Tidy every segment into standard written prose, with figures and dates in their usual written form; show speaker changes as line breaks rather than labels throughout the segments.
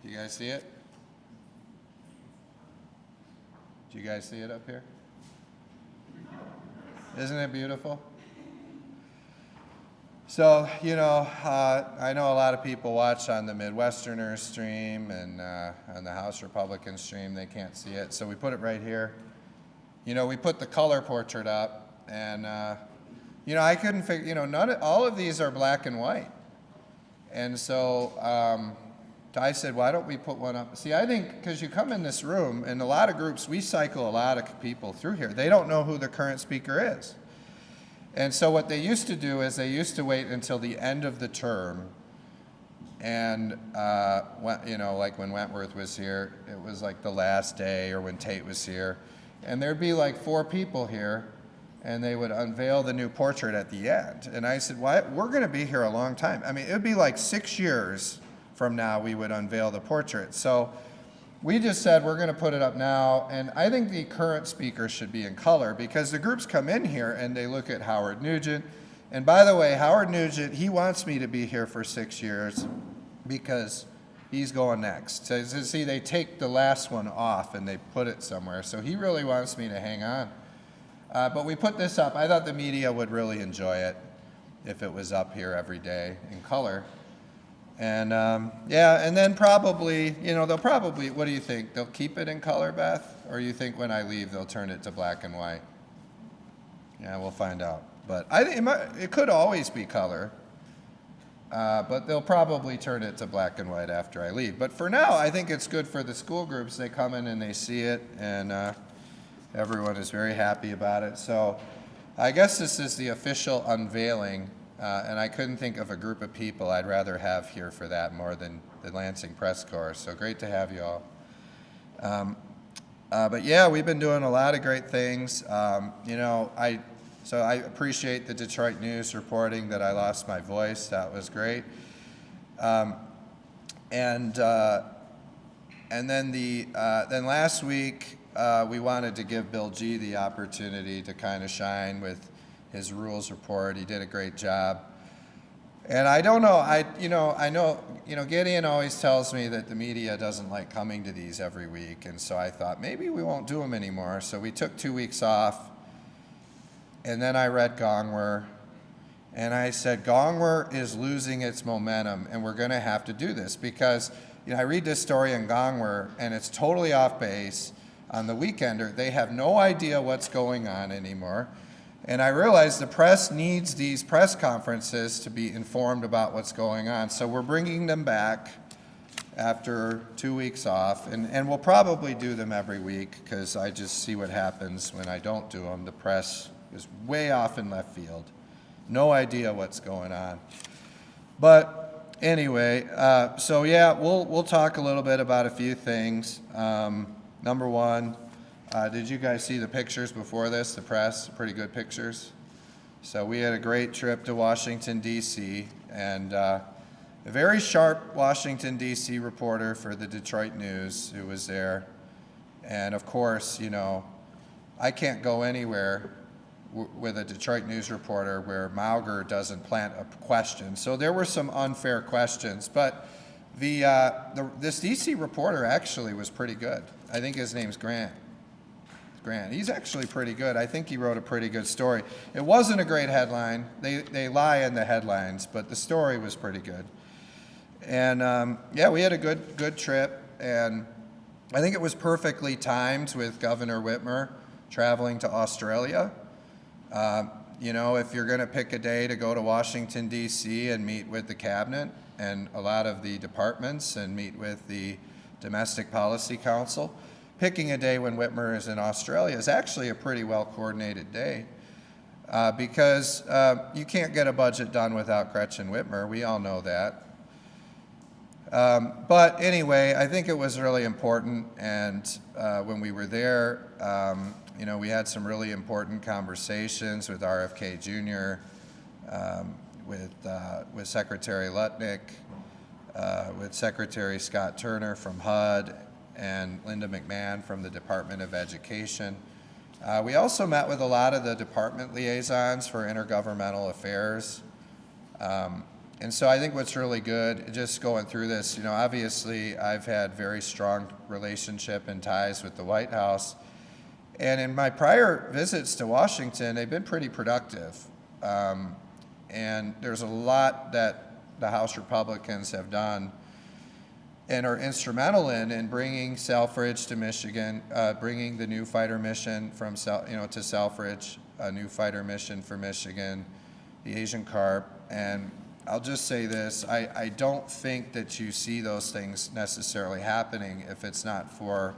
Do you guys see it? Do you guys see it up here? Isn't it beautiful? So, I know a lot of people watch on the Midwesterners stream and on the House Republican stream. They can't see it, so we put it right here. We put the color portrait up, and, I couldn't figure, all of these are black and white. And so I said, why don't we put one up? See, I think, because you come in this room, in a lot of groups, we cycle a lot of people through here. They don't know who the current speaker is. And so what they used to do is they used to wait until the end of the term. And, like when Wentworth was here, it was like the last day, or when Tate was here. And there'd be like 4 people here, and they would unveil the new portrait at the end. And I said, why? We're going to be here a long time. I mean, it would be like 6 years from now we would unveil the portrait. So we just said we're going to put it up now, and I think the current speaker should be in color, because the groups come in here and they look at Howard Nugent. And by the way, Howard Nugent, he wants me to be here for 6 years because he's going next. So see, they take the last one off and they put it somewhere. So he really wants me to hang on. But we put this up. I thought the media would really enjoy it if it was up here every day in color. And and then probably, they'll probably, what do you think? They'll keep it in color, Beth? Or you think when I leave, they'll turn it to black and white? Yeah, we'll find out. But I think it could always be color. But they'll probably turn it to black and white after I leave. But for now, I think it's good for the school groups. They come in and they see it, and everyone is very happy about it. So I guess this is the official unveiling. And I couldn't think of a group of people I'd rather have here for that more than the Lansing Press Corps. So great to have you all. But yeah, we've been doing a lot of great things. So I appreciate the Detroit News reporting that I lost my voice. That was great. And then last week we wanted to give Bill G the opportunity to kind of shine with his rules report. He did a great job. And I don't know, I know, Gideon always tells me that the media doesn't like coming to these every week. And so I thought maybe we won't do them anymore. So we took 2 weeks off. And then I read Gongwer. And I said, Gongwer is losing its momentum, and we're going to have to do this. Because I read this story in Gongwer, and it's totally off base. On the Weekender, they have no idea what's going on anymore. And I realized the press needs these press conferences to be informed about what's going on. So we're bringing them back after 2 weeks off. And we'll probably do them every week, because I just see what happens when I don't do them. The press is way off in left field. No idea what's going on. But anyway, so yeah, we'll talk a little bit about a few things. Number one, did you guys see the pictures before this, the press? Pretty good pictures. So we had a great trip to Washington, D.C., and a very sharp Washington, D.C. reporter for the Detroit News who was there. And of course, I can't go anywhere with a Detroit News reporter where Mauger doesn't plant a question. So there were some unfair questions, but this D.C. reporter actually was pretty good. I think his name's Grant. He's actually pretty good. I think he wrote a pretty good story. It wasn't a great headline. They lie in the headlines, but the story was pretty good. And we had a good trip, and I think it was perfectly timed with Governor Whitmer traveling to Australia. If you're going to pick a day to go to Washington, D.C. and meet with the cabinet and a lot of the departments and meet with the Domestic Policy Council, picking a day when Whitmer is in Australia is actually a pretty well-coordinated day because you can't get a budget done without Gretchen Whitmer. We all know that. But anyway, I think it was really important, and when we were there, we had some really important conversations with RFK Jr., with Secretary Lutnick, with Secretary Scott Turner from HUD, and Linda McMahon from the Department of Education. We also met with a lot of the department liaisons for intergovernmental affairs. And so I think what's really good, just going through this, obviously I've had very strong relationship and ties with the White House. And in my prior visits to Washington, they've been pretty productive. And there's a lot that the House Republicans have done and are instrumental in bringing Selfridge to Michigan, bringing the new fighter mission from to Selfridge, a new fighter mission for Michigan, the Asian Carp. And I'll just say this, I don't think that you see those things necessarily happening if it's not for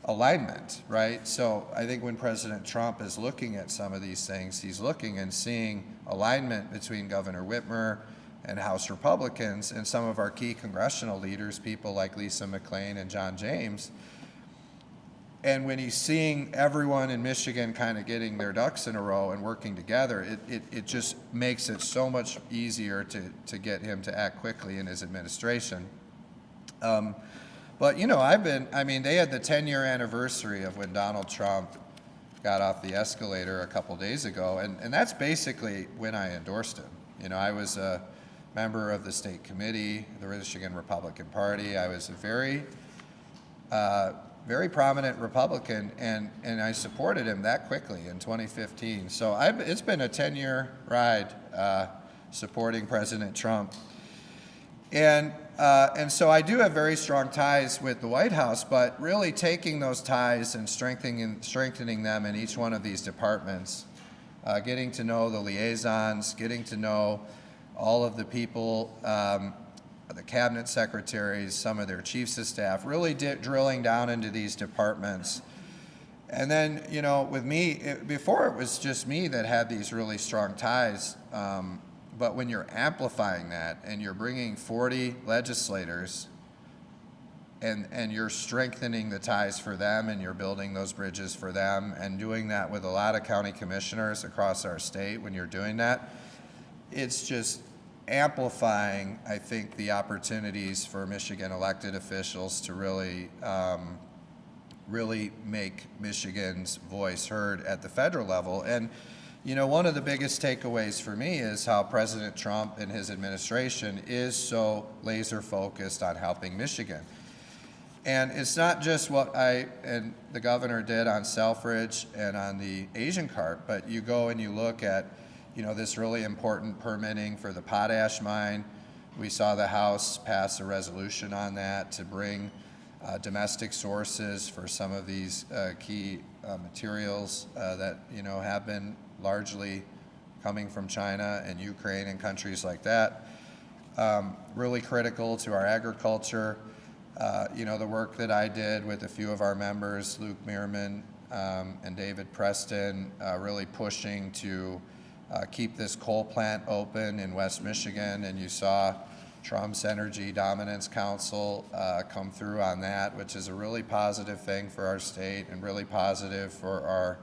alignment, right? So I think when President Trump is looking at some of these things, he's looking and seeing alignment between Governor Whitmer and House Republicans and some of our key congressional leaders, people like Lisa McClain and John James. And when he's seeing everyone in Michigan kind of getting their ducks in a row and working together, it just makes it so much easier to get him to act quickly in his administration. But, they had the 10-year anniversary of when Donald Trump got off the escalator a couple days ago, and that's basically when I endorsed him. I was a member of the state committee, the Michigan Republican Party. I was a very prominent Republican, and I supported him that quickly in 2015. So it's been a 10-year ride supporting President Trump. And so I do have very strong ties with the White House, but really taking those ties and strengthening them in each one of these departments, getting to know the liaisons, getting to know all of the people, the cabinet secretaries, some of their chiefs of staff, really drilling down into these departments. And then, with me, before it was just me that had these really strong ties, but when you're amplifying that and you're bringing 40 legislators and you're strengthening the ties for them and you're building those bridges for them and doing that with a lot of county commissioners across our state, when you're doing that, it's just amplifying, I think, the opportunities for Michigan elected officials to really make Michigan's voice heard at the federal level. And one of the biggest takeaways for me is how President Trump and his administration is so laser focused on helping Michigan. And it's not just what I and the governor did on Selfridge and on the Asian Carp, but you go and you look at, this really important permitting for the potash mine. We saw the House pass a resolution on that to bring domestic sources for some of these key materials that, have been largely coming from China and Ukraine and countries like that. Really critical to our agriculture. The work that I did with a few of our members, Luke Meerman and David Preston, really pushing to keep this coal plant open in West Michigan. And you saw Trump's Energy Dominance Council come through on that, which is a really positive thing for our state and really positive for our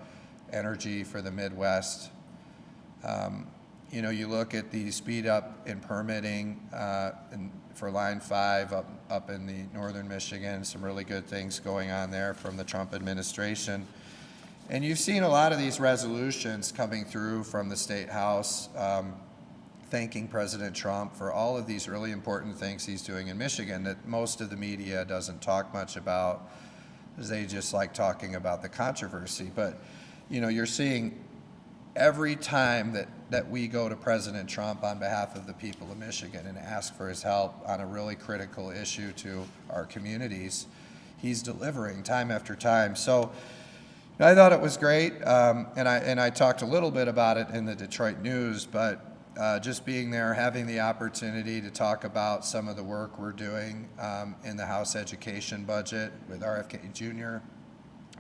energy for the Midwest. You look at the speed up in permitting for Line 5 up in the northern Michigan, some really good things going on there from the Trump administration. And you've seen a lot of these resolutions coming through from the State House thanking President Trump for all of these really important things he's doing in Michigan that most of the media doesn't talk much about, because they just like talking about the controversy. But you're seeing every time that we go to President Trump on behalf of the people of Michigan and ask for his help on a really critical issue to our communities, he's delivering time after time. So I thought it was great, and I talked a little bit about it in the Detroit News, but just being there, having the opportunity to talk about some of the work we're doing in the House education budget with RFK Jr.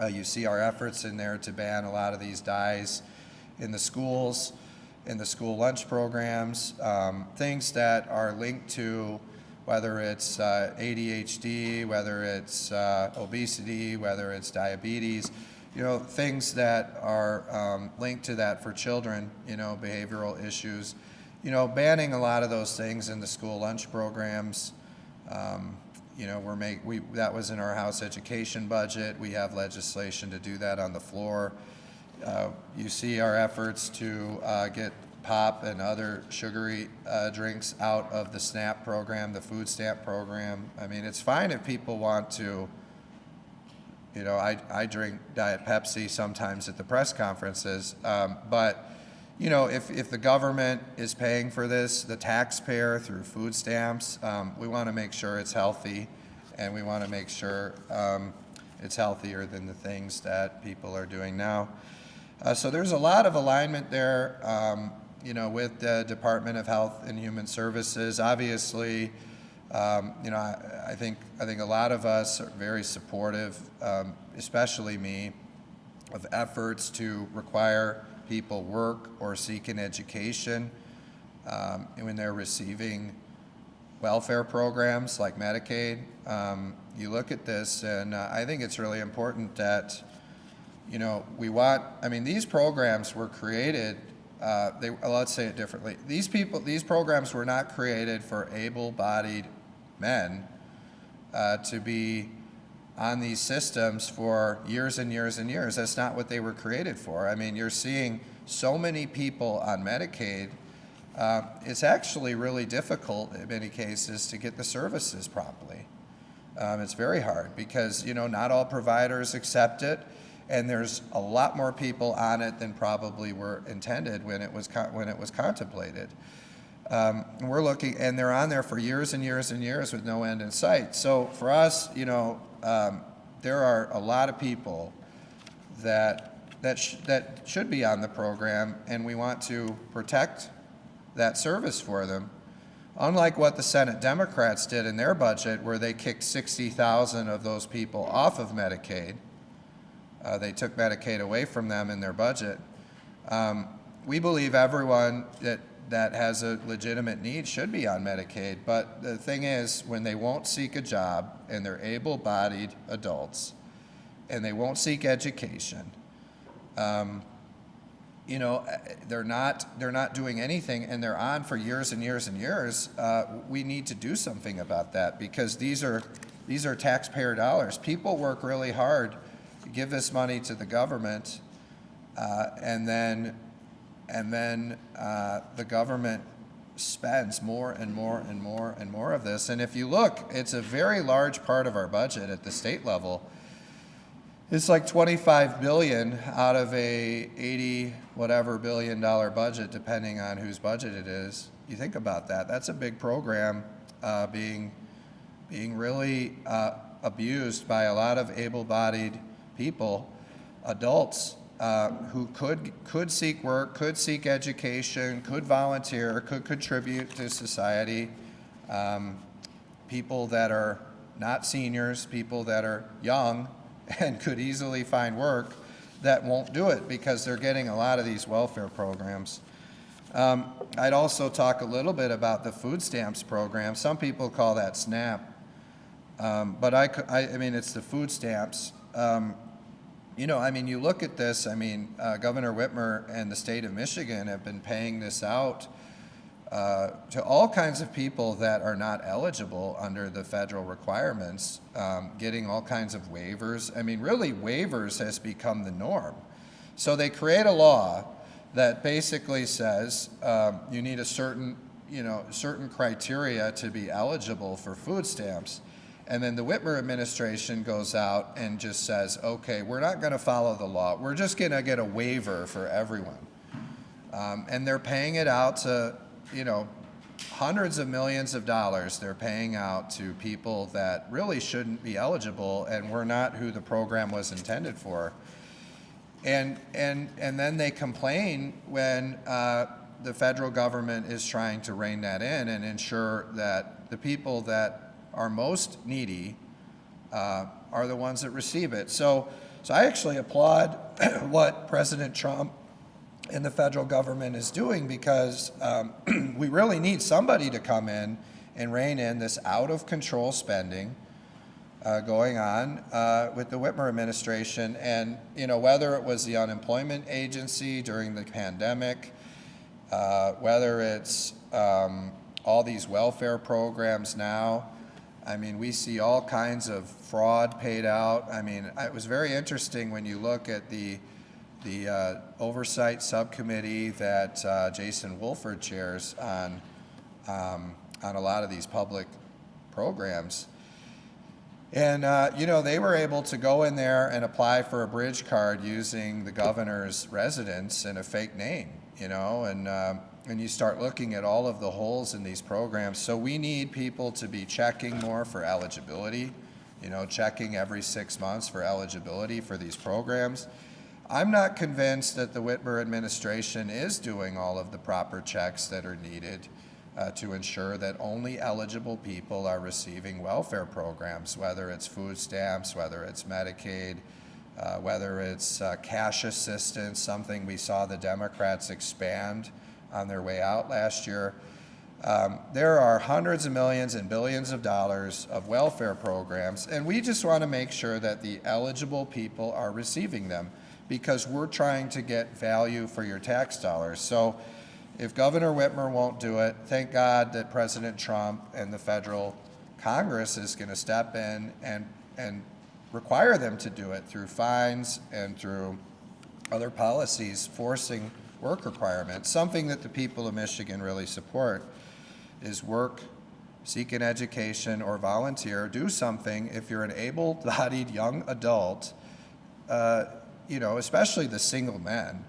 You see our efforts in there to ban a lot of these dyes in the schools, in the school lunch programs, things that are linked to whether it's ADHD, whether it's obesity, whether it's diabetes, things that are linked to that for children, behavioral issues, banning a lot of those things in the school lunch programs. That was in our House education budget. We have legislation to do that on the floor. You see our efforts to get pop and other sugary drinks out of the SNAP program, the food stamp program. I mean, it's fine if people want to, you know, I drink Diet Pepsi sometimes at the press conferences, but, you know, if the government is paying for this, the taxpayer through food stamps, we want to make sure it's healthy, and we want to make sure it's healthier than the things that people are doing now. So there's a lot of alignment there, you know, with the Department of Health and Human Services. Obviously, you know, I think a lot of us are very supportive, especially me, of efforts to require people work or seek an education when they're receiving welfare programs like Medicaid. You look at this, and I think it's really important that, you know, I mean, these programs were created, let's say it differently. These programs were not created for able-bodied men to be on these systems for years and years and years. That's not what they were created for. I mean, you're seeing so many people on Medicaid. It's actually really difficult in many cases to get the services properly. It's very hard because, you know, not all providers accept it, and there's a lot more people on it than probably were intended when it was contemplated. We're looking, and they're on there for years and years and years with no end in sight. So for us, you know, there are a lot of people that should be on the program, and we want to protect that service for them. Unlike what the Senate Democrats did in their budget, where they kicked 60,000 of those people off of Medicaid. They took Medicaid away from them in their budget. We believe everyone that has a legitimate need should be on Medicaid, but the thing is, when they won't seek a job and they're able-bodied adults and they won't seek education, you know, they're not doing anything, and they're on for years and years and years. We need to do something about that, because these are taxpayer dollars. People work really hard to give this money to the government, and then the government spends more and more and more and more of this. And if you look, it's a very large part of our budget at the state level. It's like $25 billion out of a $80 whatever billion budget, depending on whose budget it is. You think about that. That's a big program being really abused by a lot of able-bodied people, adults who could seek work, could seek education, could volunteer, could contribute to society. People that are not seniors, people that are young and could easily find work, that won't do it because they're getting a lot of these welfare programs. I'd also talk a little bit about the food stamps program. Some people call that SNAP, but I mean, it's the food stamps. You know, I mean, you look at this, I mean, Governor Whitmer and the state of Michigan have been paying this out to all kinds of people that are not eligible under the federal requirements, getting all kinds of waivers. I mean, really, waivers has become the norm. So they create a law that basically says you need a certain criteria to be eligible for food stamps. And then the Whitmer administration goes out and just says, okay, we're not going to follow the law. We're just going to get a waiver for everyone. And they're paying it out to, you know, hundreds of millions of dollars they're paying out to people that really shouldn't be eligible and were not who the program was intended for. And then they complain when the federal government is trying to rein that in and ensure that the people that are most needy are the ones that receive it. So I actually applaud what President Trump and the federal government is doing, because we really need somebody to come in and rein in this out of control spending going on with the Whitmer administration. And, you know, whether it was the unemployment agency during the pandemic, whether it's all these welfare programs now, I mean, we see all kinds of fraud paid out. I mean, it was very interesting when you look at the the oversight subcommittee that Jason Wolford chairs on a lot of these public programs. And, they were able to go in there and apply for a bridge card using the governor's residence and a fake name, and you start looking at all of the holes in these programs. So we need people to be checking more for eligibility, checking every 6 months for eligibility for these programs. I'm not convinced that the Whitmer administration is doing all of the proper checks that are needed to ensure that only eligible people are receiving welfare programs, whether it's food stamps, whether it's Medicaid, whether it's cash assistance, something we saw the Democrats expand on their way out last year. There are hundreds of millions and billions of dollars of welfare programs, and we just want to make sure that the eligible people are receiving them, because we're trying to get value for your tax dollars. So if Governor Whitmer won't do it, thank God that President Trump and the federal Congress is going to step in and require them to do it through fines and through other policies forcing work requirements. Something that the people of Michigan really support is work, seek an education, or volunteer. Do something if you're an able-bodied young adult, especially the single men,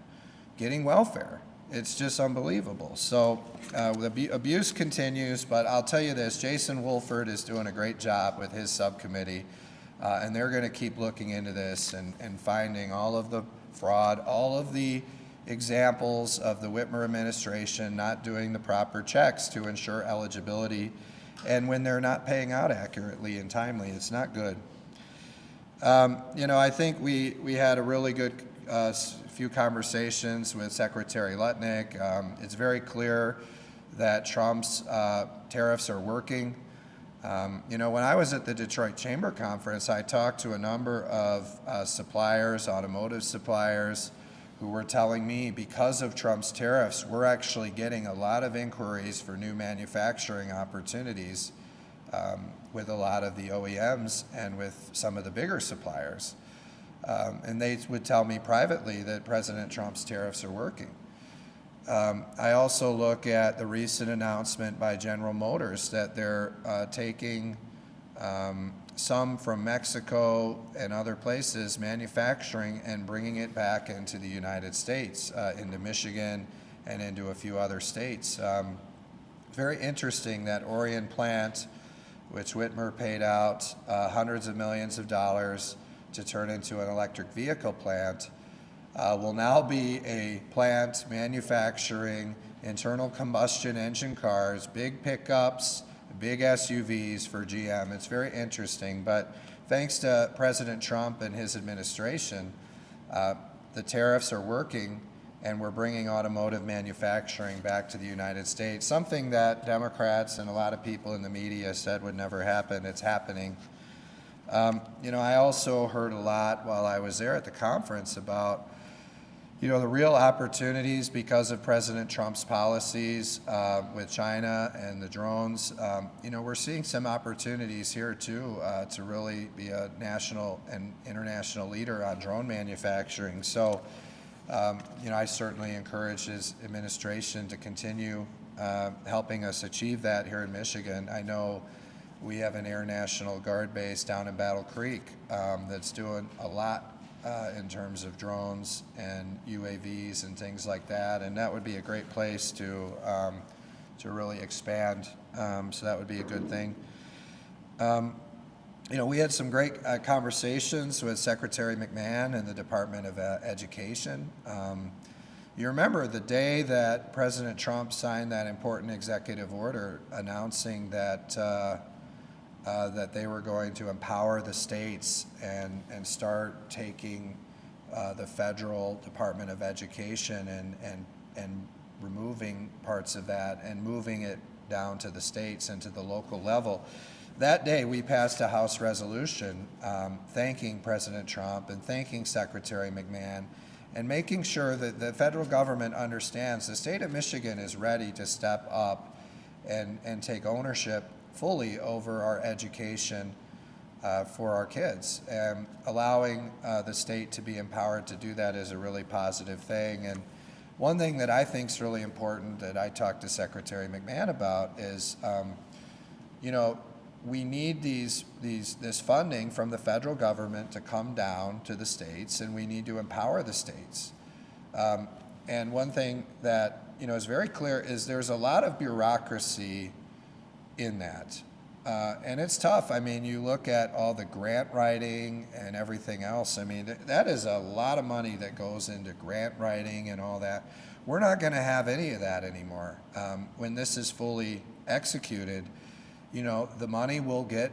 getting welfare. It's just unbelievable. So the abuse continues, but I'll tell you this, Jason Wolford is doing a great job with his subcommittee, and they're going to keep looking into this and finding all of the fraud, all of the examples of the Whitmer administration not doing the proper checks to ensure eligibility, and when they're not paying out accurately and timely, it's not good. I think we had a really good few conversations with Secretary Lutnick. It's very clear that Trump's tariffs are working. When I was at the Detroit Chamber Conference, I talked to a number of suppliers, automotive suppliers, who were telling me because of Trump's tariffs, we're actually getting a lot of inquiries for new manufacturing opportunities with a lot of the OEMs and with some of the bigger suppliers. And they would tell me privately that President Trump's tariffs are working. I also look at the recent announcement by General Motors that they're taking some from Mexico and other places, manufacturing and bringing it back into the United States, into Michigan and into a few other states. Very interesting that Orion plant, which Whitmer paid out hundreds of millions of dollars to turn into an electric vehicle plant, will now be a plant manufacturing internal combustion engine cars, big pickups, big SUVs for GM. It's very interesting, but thanks to President Trump and his administration, the tariffs are working, and we're bringing automotive manufacturing back to the United States, something that Democrats and a lot of people in the media said would never happen. It's happening. I also heard a lot while I was there at the conference about the real opportunities because of President Trump's policies with China and the drones. We're seeing some opportunities here too to really be a national and international leader on drone manufacturing. So, I certainly encourage his administration to continue helping us achieve that here in Michigan. I know we have an Air National Guard base down in Battle Creek that's doing a lot in terms of drones and UAVs and things like that, and that would be a great place to really expand. So that would be a good thing. We had some great conversations with Secretary McMahon and the Department of Education. You remember the day that President Trump signed that important executive order announcing that that they were going to empower the states and start taking the federal Department of Education and removing parts of that and moving it down to the states and to the local level. That day, we passed a House resolution thanking President Trump and thanking Secretary McMahon and making sure that the federal government understands the state of Michigan is ready to step up and take ownership fully over our education for our kids. And allowing the state to be empowered to do that is a really positive thing. And one thing that I think is really important that I talked to Secretary McMahon about is, we need this funding from the federal government to come down to the states, and we need to empower the states. And one thing that is very clear is there's a lot of bureaucracy in that. And it's tough. I mean, you look at all the grant writing and everything else. I mean, that is a lot of money that goes into grant writing and all that. We're not going to have any of that anymore. When this is fully executed, the money will get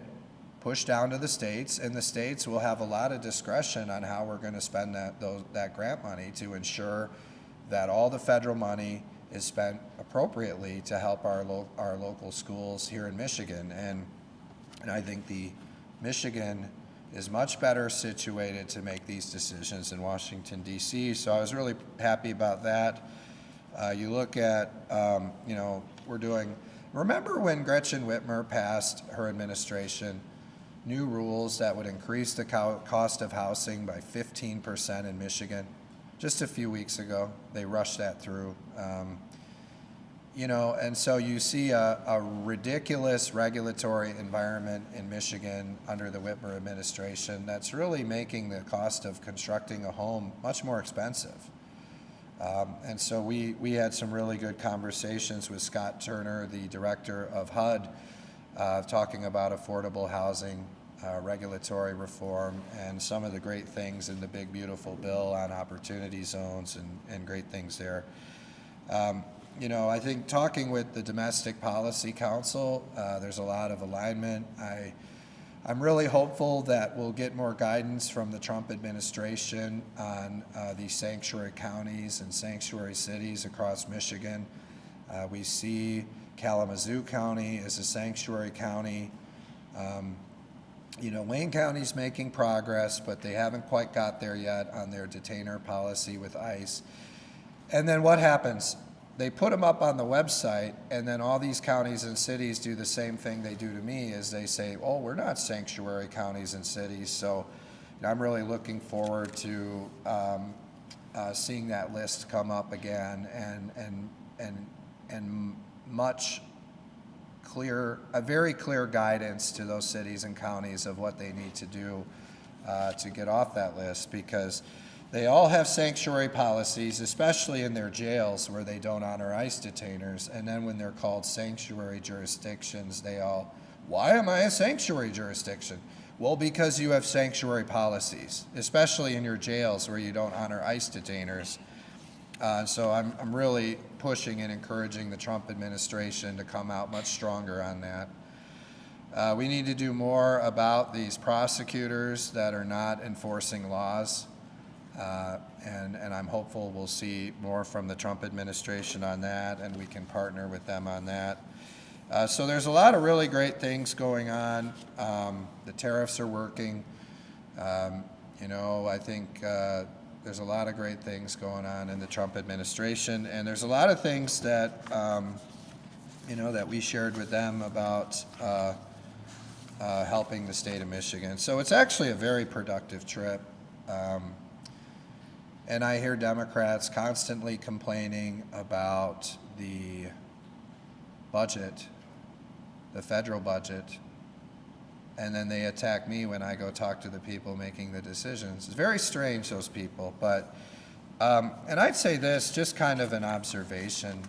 pushed down to the states, and the states will have a lot of discretion on how we're going to spend that grant money to ensure that all the federal money is spent appropriately to help our local schools here in Michigan. And I think Michigan is much better situated to make these decisions than Washington, D.C. So I was really happy about that. You look at, remember when Gretchen Whitmer passed her administration new rules that would increase the cost of housing by 15% in Michigan? Just a few weeks ago, they rushed that through. And so you see a ridiculous regulatory environment in Michigan under the Whitmer administration that's really making the cost of constructing a home much more expensive. And so we had some really good conversations with Scott Turner, the director of HUD, talking about affordable housing, regulatory reform, and some of the great things in the big, beautiful bill on opportunity zones and great things there. I think talking with the Domestic Policy Council, there's a lot of alignment. I'm really hopeful that we'll get more guidance from the Trump administration on these sanctuary counties and sanctuary cities across Michigan. We see Kalamazoo County as a sanctuary county. Wayne County's making progress, but they haven't quite got there yet on their detainer policy with ICE. And then what happens? They put them up on the website, and then all these counties and cities do the same thing they do to me, is they say, oh, we're not sanctuary counties and cities. So I'm really looking forward to seeing that list come up again and much a very clear guidance to those cities and counties of what they need to do to get off that list, because they all have sanctuary policies, especially in their jails where they don't honor ICE detainers. And then when they're called sanctuary jurisdictions, why am I a sanctuary jurisdiction? Well, because you have sanctuary policies, especially in your jails where you don't honor ICE detainers. So I'm really pushing and encouraging the Trump administration to come out much stronger on that. We need to do more about these prosecutors that are not enforcing laws. And I'm hopeful we'll see more from the Trump administration on that, and we can partner with them on that. So there's a lot of really great things going on. The tariffs are working. I think there's a lot of great things going on in the Trump administration, and there's a lot of things that that we shared with them about helping the state of Michigan. So it's actually a very productive trip. And I hear Democrats constantly complaining about the budget, the federal budget, and then they attack me when I go talk to the people making the decisions. It's very strange, those people. But, and I'd say this, just kind of an observation,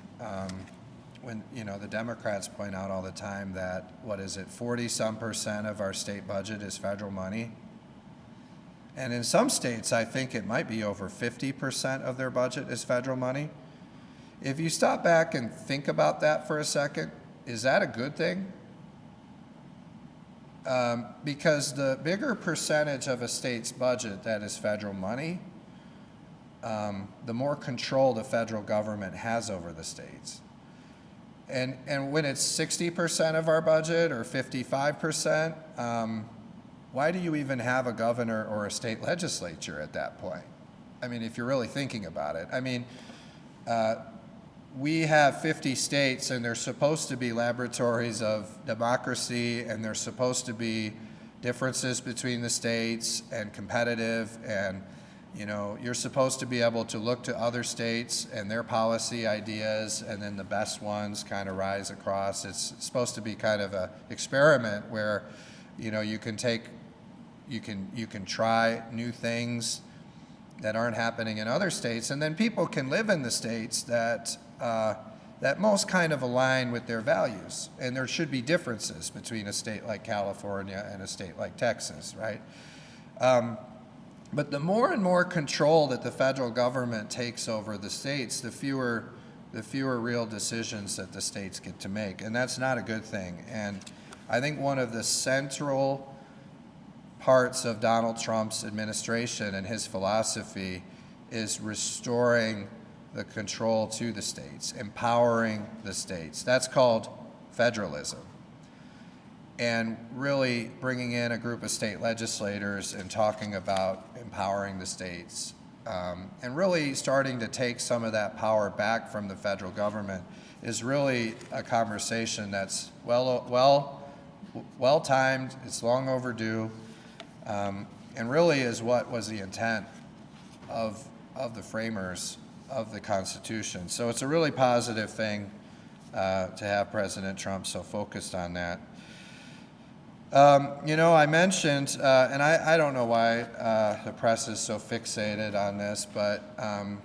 when, the Democrats point out all the time that, 40-some% of our state budget is federal money. And in some states, I think it might be over 50% of their budget is federal money. If you stop back and think about that for a second, is that a good thing? Because the bigger percentage of a state's budget that is federal money, the more control the federal government has over the states. And when it's 60% of our budget or 55%, why do you even have a governor or a state legislature at that point? I mean, if you're really thinking about it. I mean, we have 50 states, and they're supposed to be laboratories of democracy, and they're supposed to be differences between the states and competitive, and you're supposed to be able to look to other states and their policy ideas, and then the best ones kind of rise across. It's supposed to be kind of an experiment where you can try new things that aren't happening in other states, and then people can live in the states that most kind of align with their values. And there should be differences between a state like California and a state like Texas, right? But the more and more control that the federal government takes over the states, the fewer real decisions that the states get to make, and that's not a good thing. And I think one of the central parts of Donald Trump's administration and his philosophy is restoring the control to the states, empowering the states. That's called federalism. And really bringing in a group of state legislators and talking about empowering the states, and really starting to take some of that power back from the federal government is really a conversation that's well timed. It's long overdue, and really is what was the intent of the framers of the Constitution. So it's a really positive thing to have President Trump so focused on that. I mentioned, and I don't know why the press is so fixated on this, but I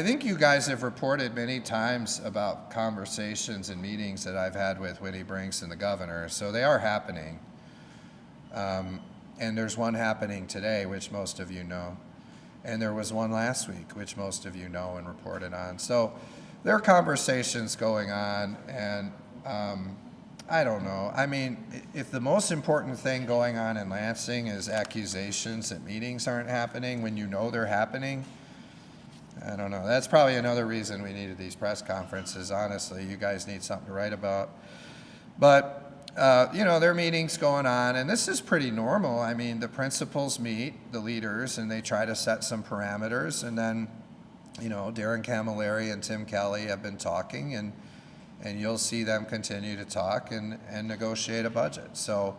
think you guys have reported many times about conversations and meetings that I've had with Winnie Brinks and the governor, so they are happening. And there's one happening today, which most of you know. And there was one last week, which most of you know and reported on. So there are conversations going on, and I don't know. I mean, if the most important thing going on in Lansing is accusations that meetings aren't happening when you know they're happening, I don't know. That's probably another reason we needed these press conferences, honestly. You guys need something to write about. But there are meetings going on, and this is pretty normal. I mean, the principals meet, the leaders, and they try to set some parameters, and then, Darren Camilleri and Tim Kelly have been talking, and you'll see them continue to talk and negotiate a budget. So,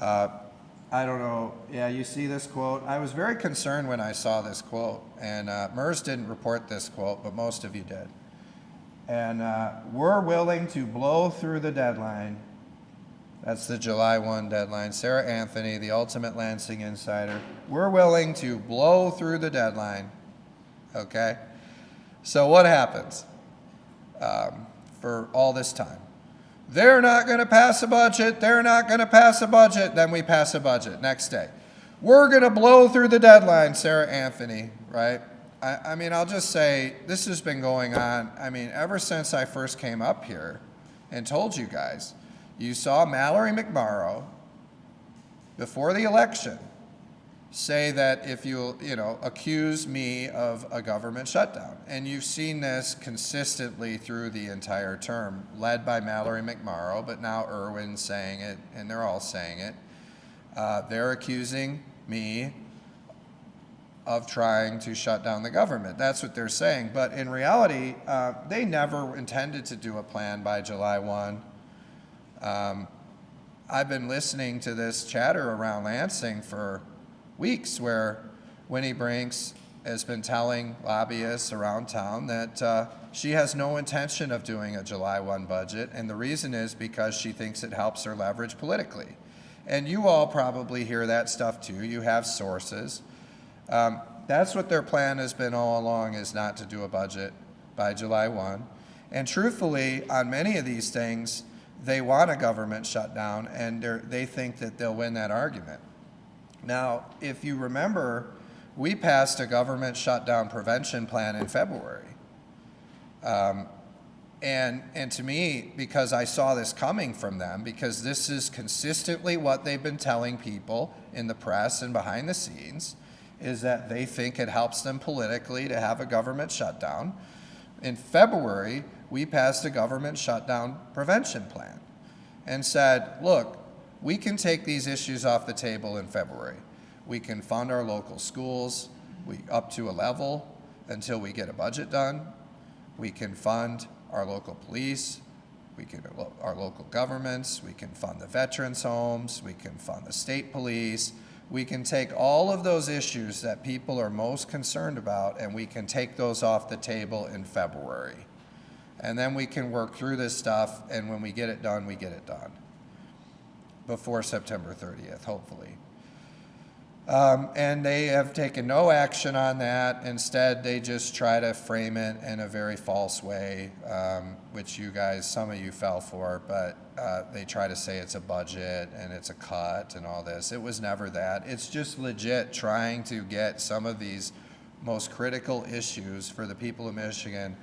I don't know. Yeah, you see this quote. I was very concerned when I saw this quote, and MERS didn't report this quote, but most of you did. And we're willing to blow through the deadline. That's the July 1 deadline. Sarah Anthony, the ultimate Lansing insider. We're willing to blow through the deadline. Okay? So what happens for all this time? They're not going to pass a budget. They're not going to pass a budget. Then we pass a budget next day. We're going to blow through the deadline, Sarah Anthony, right? I mean, I'll just say this has been going on, ever since I first came up here and told you guys. You saw Mallory McMorrow, before the election, say that if you accuse me of a government shutdown. And you've seen this consistently through the entire term, led by Mallory McMorrow, but now Irwin's saying it, and they're all saying it. They're accusing me of trying to shut down the government. That's what they're saying. But in reality, they never intended to do a plan by July 1. I've been listening to this chatter around Lansing for weeks where Winnie Brinks has been telling lobbyists around town that she has no intention of doing a July 1 budget, and the reason is because she thinks it helps her leverage politically. And you all probably hear that stuff too. You have sources. That's what their plan has been all along, is not to do a budget by July 1. And truthfully, on many of these things, they want a government shutdown, and they think that they'll win that argument. Now, if you remember, we passed a government shutdown prevention plan in February. And to me, because I saw this coming from them, because this is consistently what they've been telling people in the press and behind the scenes, is that they think it helps them politically to have a government shutdown. In February, we passed a government shutdown prevention plan and said, look, we can take these issues off the table in February. We can fund our local schools up to a level until we get a budget done. We can fund our local police our local governments, we can fund the veterans' homes, we can fund the state police. We can take all of those issues that people are most concerned about, and we can take those off the table in February. And then we can work through this stuff, and when we get it done, we get it done before September 30th, hopefully. And they have taken no action on that. Instead, they just try to frame it in a very false way, which some of you fell for, but they try to say it's a budget and it's a cut and all this. It was never that. It's just legit trying to get some of these most critical issues for the people of Michigan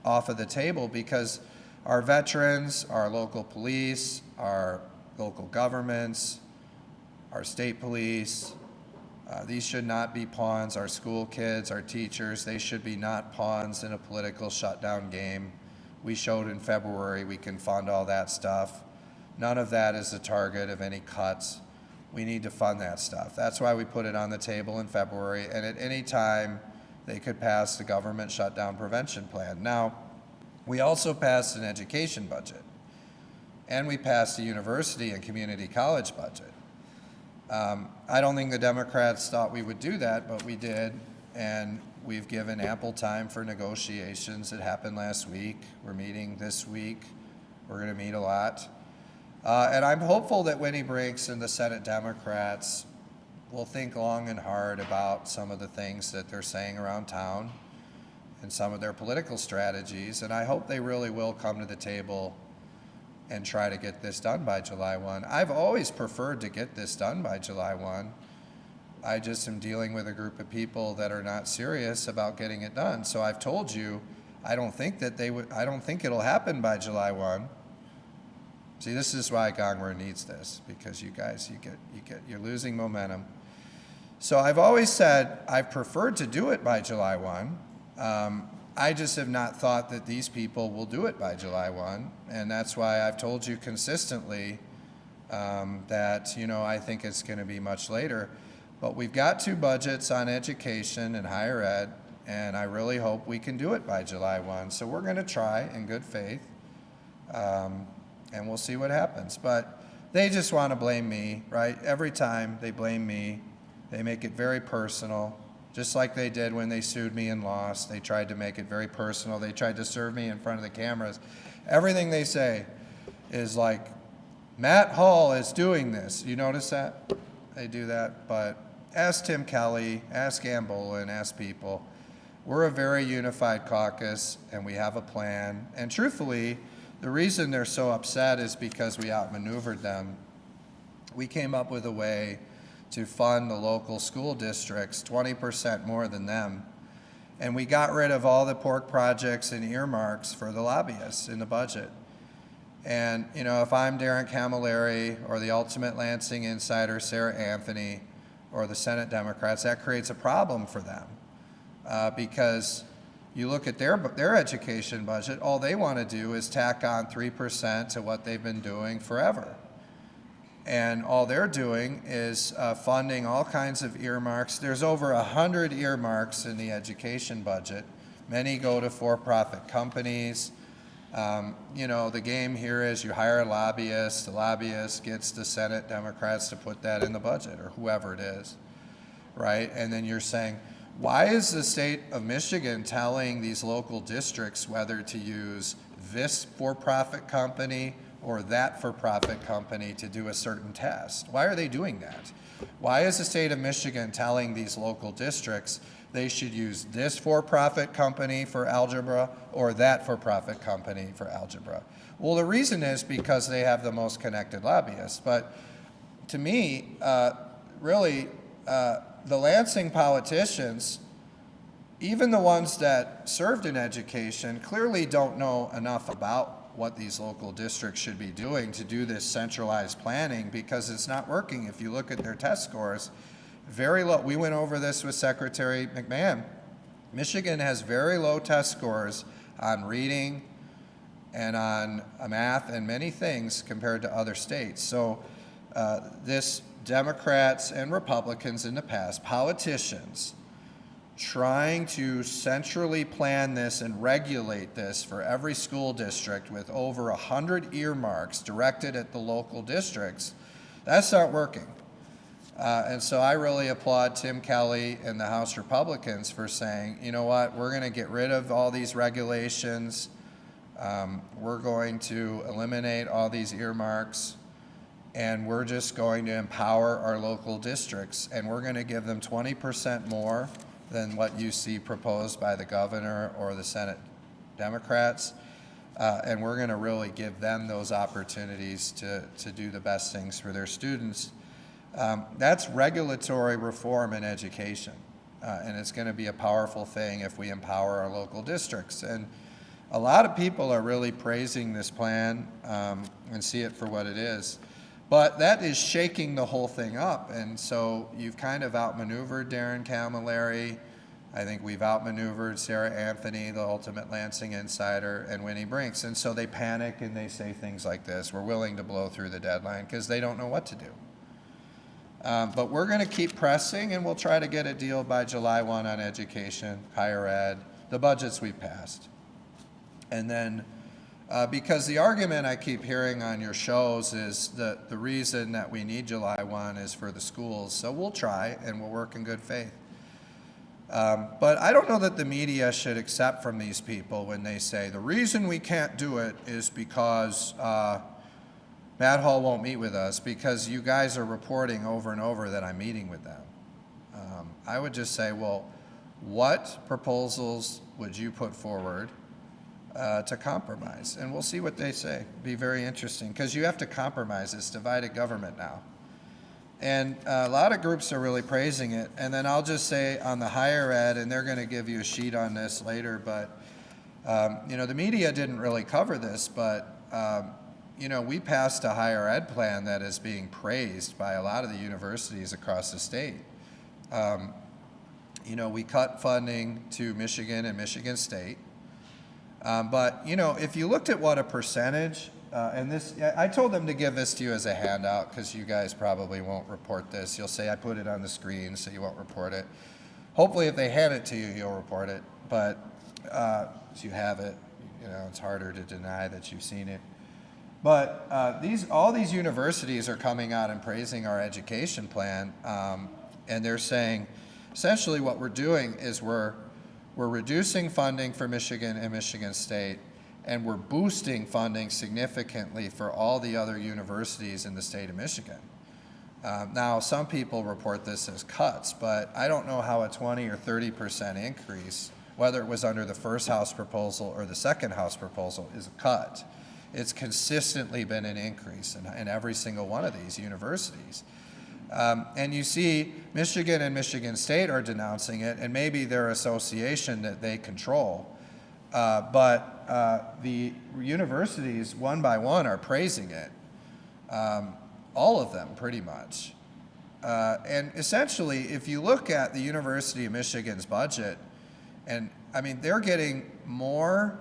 off of the table, because our veterans, our local police, our local governments, our state police, these should not be pawns. Our school kids, our teachers, they should be not pawns in a political shutdown game. We showed in February we can fund all that stuff. None of that is the target of any cuts. We need to fund that stuff. That's why we put it on the table in February, and at any time they could pass the government shutdown prevention plan. Now, we also passed an education budget, and we passed a university and community college budget. I don't think the Democrats thought we would do that, but we did, and we've given ample time for negotiations. It happened last week. We're meeting this week. We're going to meet a lot. And I'm hopeful that Winnie Brinks and the Senate Democrats will think long and hard about some of the things that they're saying around town and some of their political strategies, and I hope they really will come to the table and try to get this done by July 1. I've always preferred to get this done by July 1. I just am dealing with a group of people that are not serious about getting it done. So I've told you, I don't think it'll happen by July 1. See, this is why Gongwer needs this, because you guys, you're losing momentum. So I've always said I've preferred to do it by July 1. I just have not thought that these people will do it by July 1, and that's why I've told you consistently that, I think it's going to be much later. But we've got two budgets on education and higher ed, and I really hope we can do it by July 1. So we're going to try in good faith, and we'll see what happens. But they just want to blame me, right? Every time they blame me, they make it very personal. Just like they did when they sued me and lost. They tried to make it very personal. They tried to serve me in front of the cameras. Everything they say is like, Matt Hall is doing this. You notice that? They do that. But ask Tim Kelly, ask Ann Bolin, ask people. We're a very unified caucus, and we have a plan. And truthfully, the reason they're so upset is because we outmaneuvered them. We came up with a way to fund the local school districts 20% more than them. And we got rid of all the pork projects and earmarks for the lobbyists in the budget. And, if I'm Darren Camilleri or the Ultimate Lansing Insider, Sarah Anthony, or the Senate Democrats, that creates a problem for them. Because you look at their education budget, all they want to do is tack on 3% to what they've been doing forever. And all they're doing is funding all kinds of earmarks. There's over 100 earmarks in the education budget. Many go to for-profit companies. The game here is you hire a lobbyist. The lobbyist gets the Senate Democrats to put that in the budget, or whoever it is, right? And then you're saying, why is the state of Michigan telling these local districts whether to use this for-profit company or that for-profit company to do a certain test? Why are they doing that? Why is the state of Michigan telling these local districts they should use this for-profit company for algebra or that for-profit company for algebra? Well, the reason is because they have the most connected lobbyists. But to me, the Lansing politicians, even the ones that served in education, clearly don't know enough about what these local districts should be doing to do this centralized planning, because it's not working. If you look at their test scores, very low. We went over this with Secretary McMahon. Michigan has very low test scores on reading and on math and many things compared to other states. So this Democrats and Republicans in the past, politicians, trying to centrally plan this and regulate this for every school district with over 100 earmarks directed at the local districts, that's not working. And so I really applaud Tim Kelly and the House Republicans for saying, you know what, we're going to get rid of all these regulations. We're going to eliminate all these earmarks, and we're just going to empower our local districts, and we're going to give them 20% more than what you see proposed by the governor or the Senate Democrats. And we're going to really give them those opportunities to do the best things for their students. That's regulatory reform in education. And it's going to be a powerful thing if we empower our local districts. And a lot of people are really praising this plan and see it for what it is. But that is shaking the whole thing up. And so you've kind of outmaneuvered Darren Camilleri. I think we've outmaneuvered Sarah Anthony, the ultimate Lansing insider, and Winnie Brinks. And so they panic and they say things like this: we're willing to blow through the deadline, because they don't know what to do. But we're going to keep pressing, and we'll try to get a deal by July 1 on education, higher ed, the budgets we passed. And then because the argument I keep hearing on your shows is that the reason that we need July 1 is for the schools. So we'll try, and we'll work in good faith. But I don't know that the media should accept from these people when they say the reason we can't do it is because Matt Hall won't meet with us, because you guys are reporting over and over that I'm meeting with them. I would just say, well, what proposals would you put forward to compromise? And we'll see what they say. Be very interesting, because you have to compromise. It's divided government now. And a lot of groups are really praising it. And then I'll just say on the higher ed, and they're going to give you a sheet on this later, but the media didn't really cover this, but we passed a higher ed plan that is being praised by a lot of the universities across the state. We cut funding to Michigan and Michigan State. But if you looked at what a percentage, and this, I told them to give this to you as a handout, because you guys probably won't report this. You'll say I put it on the screen, so you won't report it. Hopefully, if they hand it to you, you'll report it. But so you have it. It's harder to deny that you've seen it. But all these universities are coming out and praising our education plan, and they're saying essentially what we're doing is we're reducing funding for Michigan and Michigan State, and we're boosting funding significantly for all the other universities in the state of Michigan. Now, some people report this as cuts, but I don't know how a 20 or 30% increase, whether it was under the first House proposal or the second House proposal, is a cut. It's consistently been an increase in every single one of these universities. And you see Michigan and Michigan State are denouncing it, and maybe their association that they control. But the universities, one by one, are praising it. All of them, pretty much. And essentially, if you look at the University of Michigan's budget, and I mean, they're getting more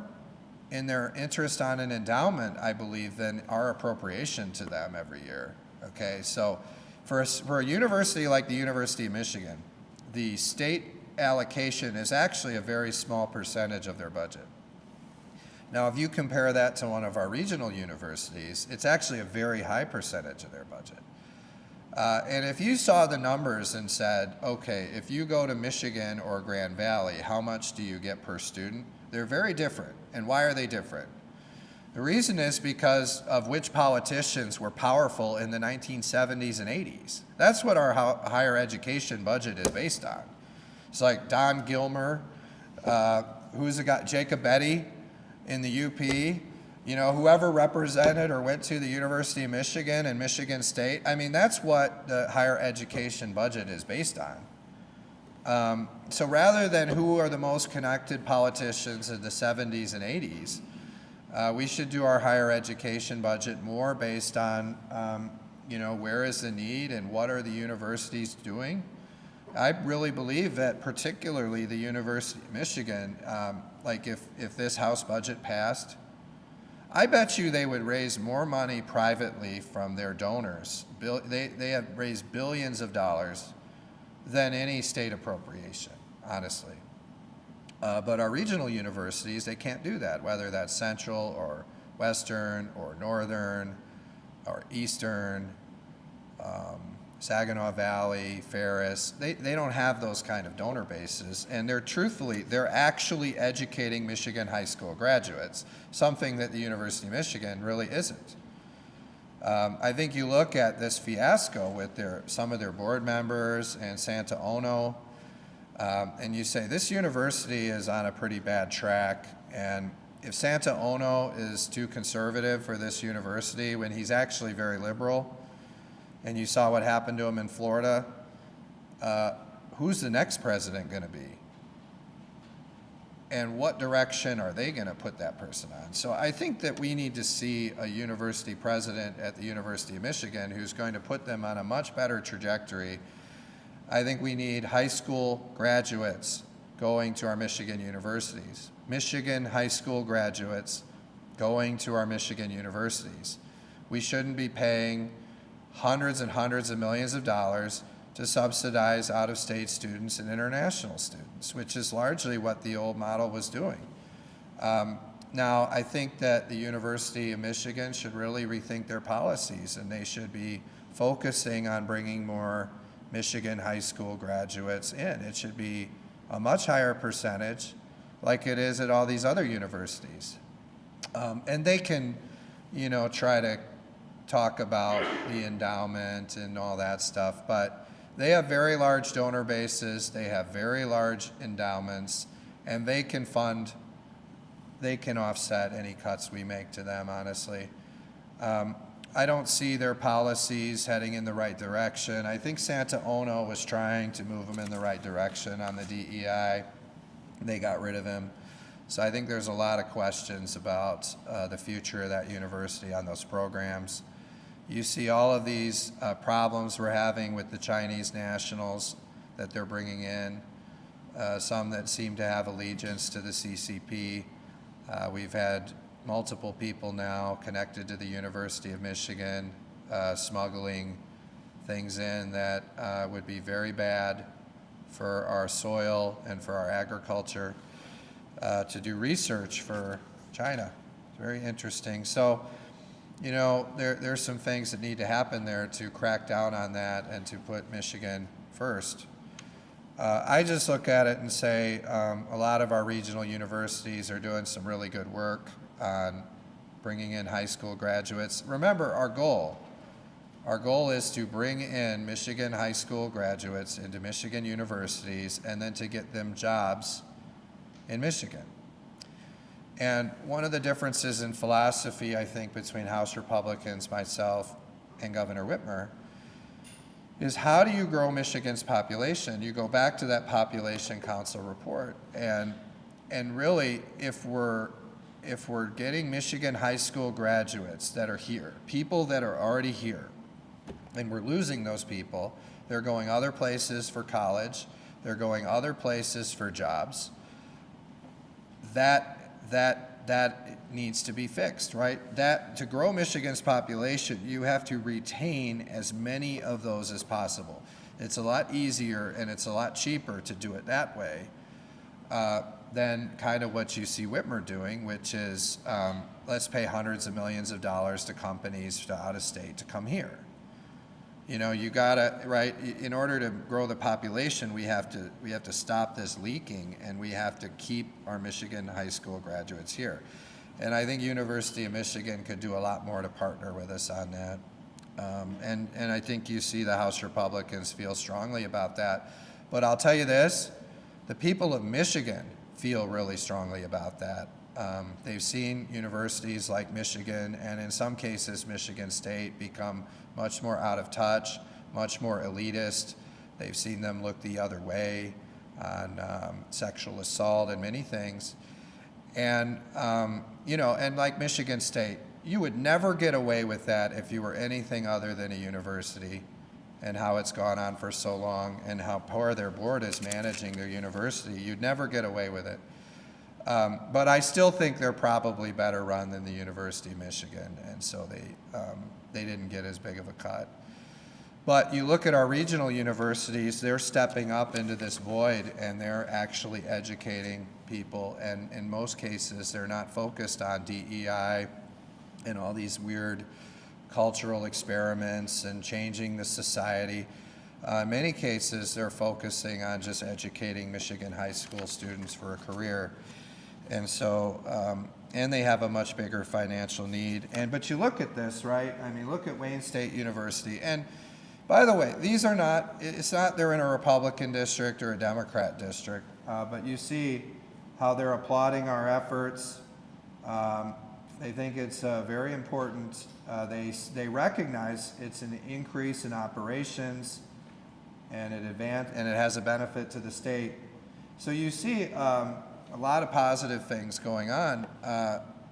in their interest on an endowment, I believe, than our appropriation to them every year. Okay, so for a university like the University of Michigan, the state allocation is actually a very small percentage of their budget. Now, if you compare that to one of our regional universities, it's actually a very high percentage of their budget. And if you saw the numbers and said, okay, if you go to Michigan or Grand Valley, how much do you get per student? They're very different. And why are they different? The reason is because of which politicians were powerful in the 1970s and 80s. That's what our higher education budget is based on. It's like Don Gilmer, who's the guy, Jacob Betty in the UP, whoever represented or went to the University of Michigan and Michigan State. I mean, that's what the higher education budget is based on. So rather than who are the most connected politicians in the 70s and 80s, we should do our higher education budget more based on, where is the need and what are the universities doing. I really believe that particularly the University of Michigan, if this House budget passed, I bet you they would raise more money privately from their donors. They have raised billions of dollars than any state appropriation. honestly. But our regional universities, they can't do that, whether that's Central or Western or Northern or Eastern, Saginaw Valley, Ferris. They don't have those kind of donor bases, and they're actually educating Michigan high school graduates, something that the University of Michigan really isn't. I think you look at this fiasco with some of their board members and Santa Ono, and you say, this university is on a pretty bad track, and if Santa Ono is too conservative for this university when he's actually very liberal, and you saw what happened to him in Florida, who's the next president going to be? And what direction are they going to put that person on? So I think that we need to see a university president at the University of Michigan who's going to put them on a much better trajectory. I think we need high school graduates going to our Michigan universities. Michigan high school graduates going to our Michigan universities. We shouldn't be paying hundreds and hundreds of millions of dollars to subsidize out-of-state students and international students, which is largely what the old model was doing. Now, I think that the University of Michigan should really rethink their policies, and they should be focusing on bringing more Michigan high school graduates in. It should be a much higher percentage, like it is at all these other universities. And they can, try to talk about the endowment and all that stuff, but they have very large donor bases, they have very large endowments, and they can offset any cuts we make to them, honestly. I don't see their policies heading in the right direction. I think Santa Ono was trying to move them in the right direction on the DEI. They got rid of him. So I think there's a lot of questions about the future of that university on those programs. You see all of these problems we're having with the Chinese nationals that they're bringing in, some that seem to have allegiance to the CCP. We've had multiple people now connected to the University of Michigan smuggling things in that would be very bad for our soil and for our agriculture to do research for China. It's very interesting. So, there's some things that need to happen there to crack down on that and to put Michigan first. I just look at it and say a lot of our regional universities are doing some really good work on bringing in high school graduates. Remember, our goal is to bring in Michigan high school graduates into Michigan universities and then to get them jobs in Michigan. And one of the differences in philosophy, I think, between House Republicans, myself, and Governor Whitmer is how do you grow Michigan's population? You go back to that population council report, and really, if we're getting Michigan high school graduates that are here, people that are already here, and we're losing those people, they're going other places for college, they're going other places for jobs, that needs to be fixed, right? That to grow Michigan's population, you have to retain as many of those as possible. It's a lot easier and it's a lot cheaper to do it that way than kind of what you see Whitmer doing, which is let's pay hundreds of millions of dollars to companies out of state to come here. You gotta, right, in order to grow the population, we have to stop this leaking, and we have to keep our Michigan high school graduates here. And I think University of Michigan could do a lot more to partner with us on that. And I think you see the House Republicans feel strongly about that. But I'll tell you this, the people of Michigan feel really strongly about that. They've seen universities like Michigan, and in some cases Michigan State, become much more out of touch, much more elitist. They've seen them look the other way on sexual assault and many things. And, and like Michigan State, you would never get away with that if you were anything other than a university, and how it's gone on for so long and how poor their board is managing their university. You'd never get away with it. But I still think they're probably better run than the University of Michigan, and so they didn't get as big of a cut. But you look at our regional universities, they're stepping up into this void and they're actually educating people. And in most cases, they're not focused on DEI and all these weird cultural experiments and changing the society. In many cases, they're focusing on just educating Michigan high school students for a career. And so, and they have a much bigger financial need. But you look at this, right? I mean, look at Wayne State University. And by the way, these are not, it's not they're in a Republican district or a Democrat district, but you see how they're applauding our efforts. They think it's very important. They recognize it's an increase in operations and it has a benefit to the state. So you see a lot of positive things going on,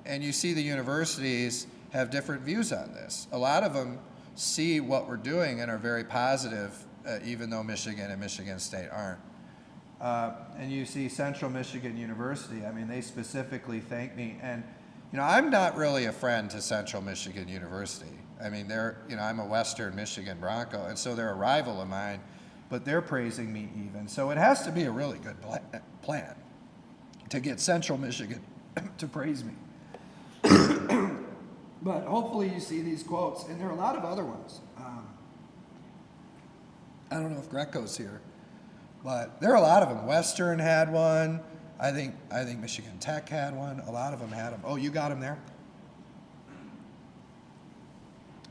and you see the universities have different views on this. A lot of them see what we're doing and are very positive, even though Michigan and Michigan State aren't. And you see Central Michigan University, I mean, they specifically thank me. And, you know, I'm not really a friend to Central Michigan University. I mean, I'm a Western Michigan Bronco, and so they're a rival of mine, but they're praising me even. So it has to be a really good plan to get Central Michigan to praise me. But hopefully you see these quotes, and there are a lot of other ones. I don't know if Greco's here, but there are a lot of them. Western had one. I think Michigan Tech had one. A lot of them had them. Oh, you got them there?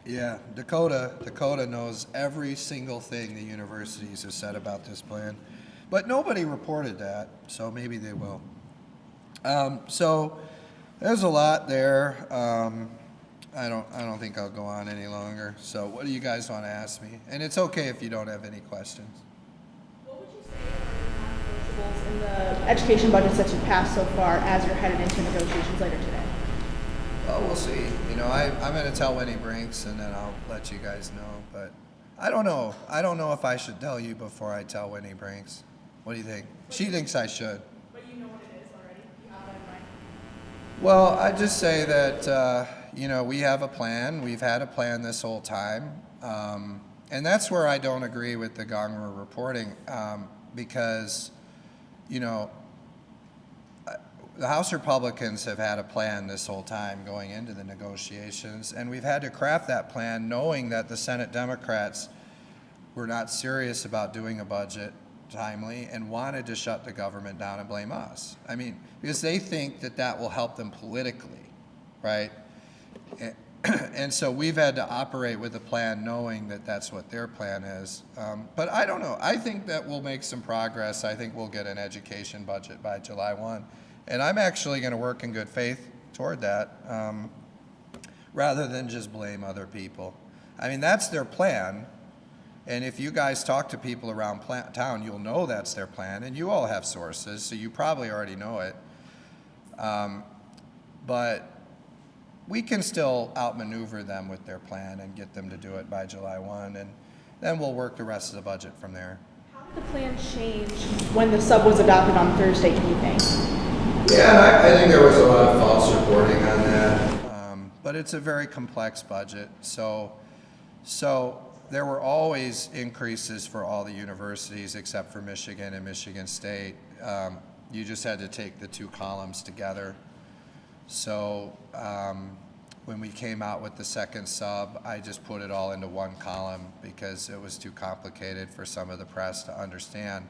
Yeah, Dakota knows every single thing the universities have said about this plan, but nobody reported that, so maybe they will. So there's a lot there. I don't think I'll go on any longer. So what do you guys want to ask me? And it's okay if you don't have any questions.
What would you say are the non-negotiables in the education budgets that you've passed so far as you're headed into negotiations later today?
Well, we'll see. You know, I'm going to tell Winnie Brinks, and then I'll let you guys know. But I don't know. I don't know if I should tell you before I tell Winnie Brinks. What do you think? She thinks I should.
But you know what it is already. You have that in mind.
Well, I just say that, you know, we have a plan. We've had a plan this whole time. And that's where I don't agree with the Gongwer reporting, because, you know, the House Republicans have had a plan this whole time going into the negotiations, and we've had to craft that plan knowing that the Senate Democrats were not serious about doing a budget timely and wanted to shut the government down and blame us. I mean, because they think that that will help them politically, right? And so we've had to operate with a plan knowing that that's what their plan is. But I don't know. I think that we'll make some progress. I think we'll get an education budget by July 1. And I'm actually going to work in good faith toward that, rather than just blame other people. I mean, that's their plan. And if you guys talk to people around town, you'll know that's their plan. And you all have sources, so you probably already know it. But we can still outmaneuver them with their plan and get them to do it by July 1. And then we'll work the rest of the budget from there.
How did the plan change when the sub was adopted on Thursday, do you think?
Yeah, I think there was a lot of false reporting on that, but it's a very complex budget. So there were always increases for all the universities except for Michigan and Michigan State. You just had to take the two columns together. So when we came out with the second sub, I just put it all into one column because it was too complicated for some of the press to understand.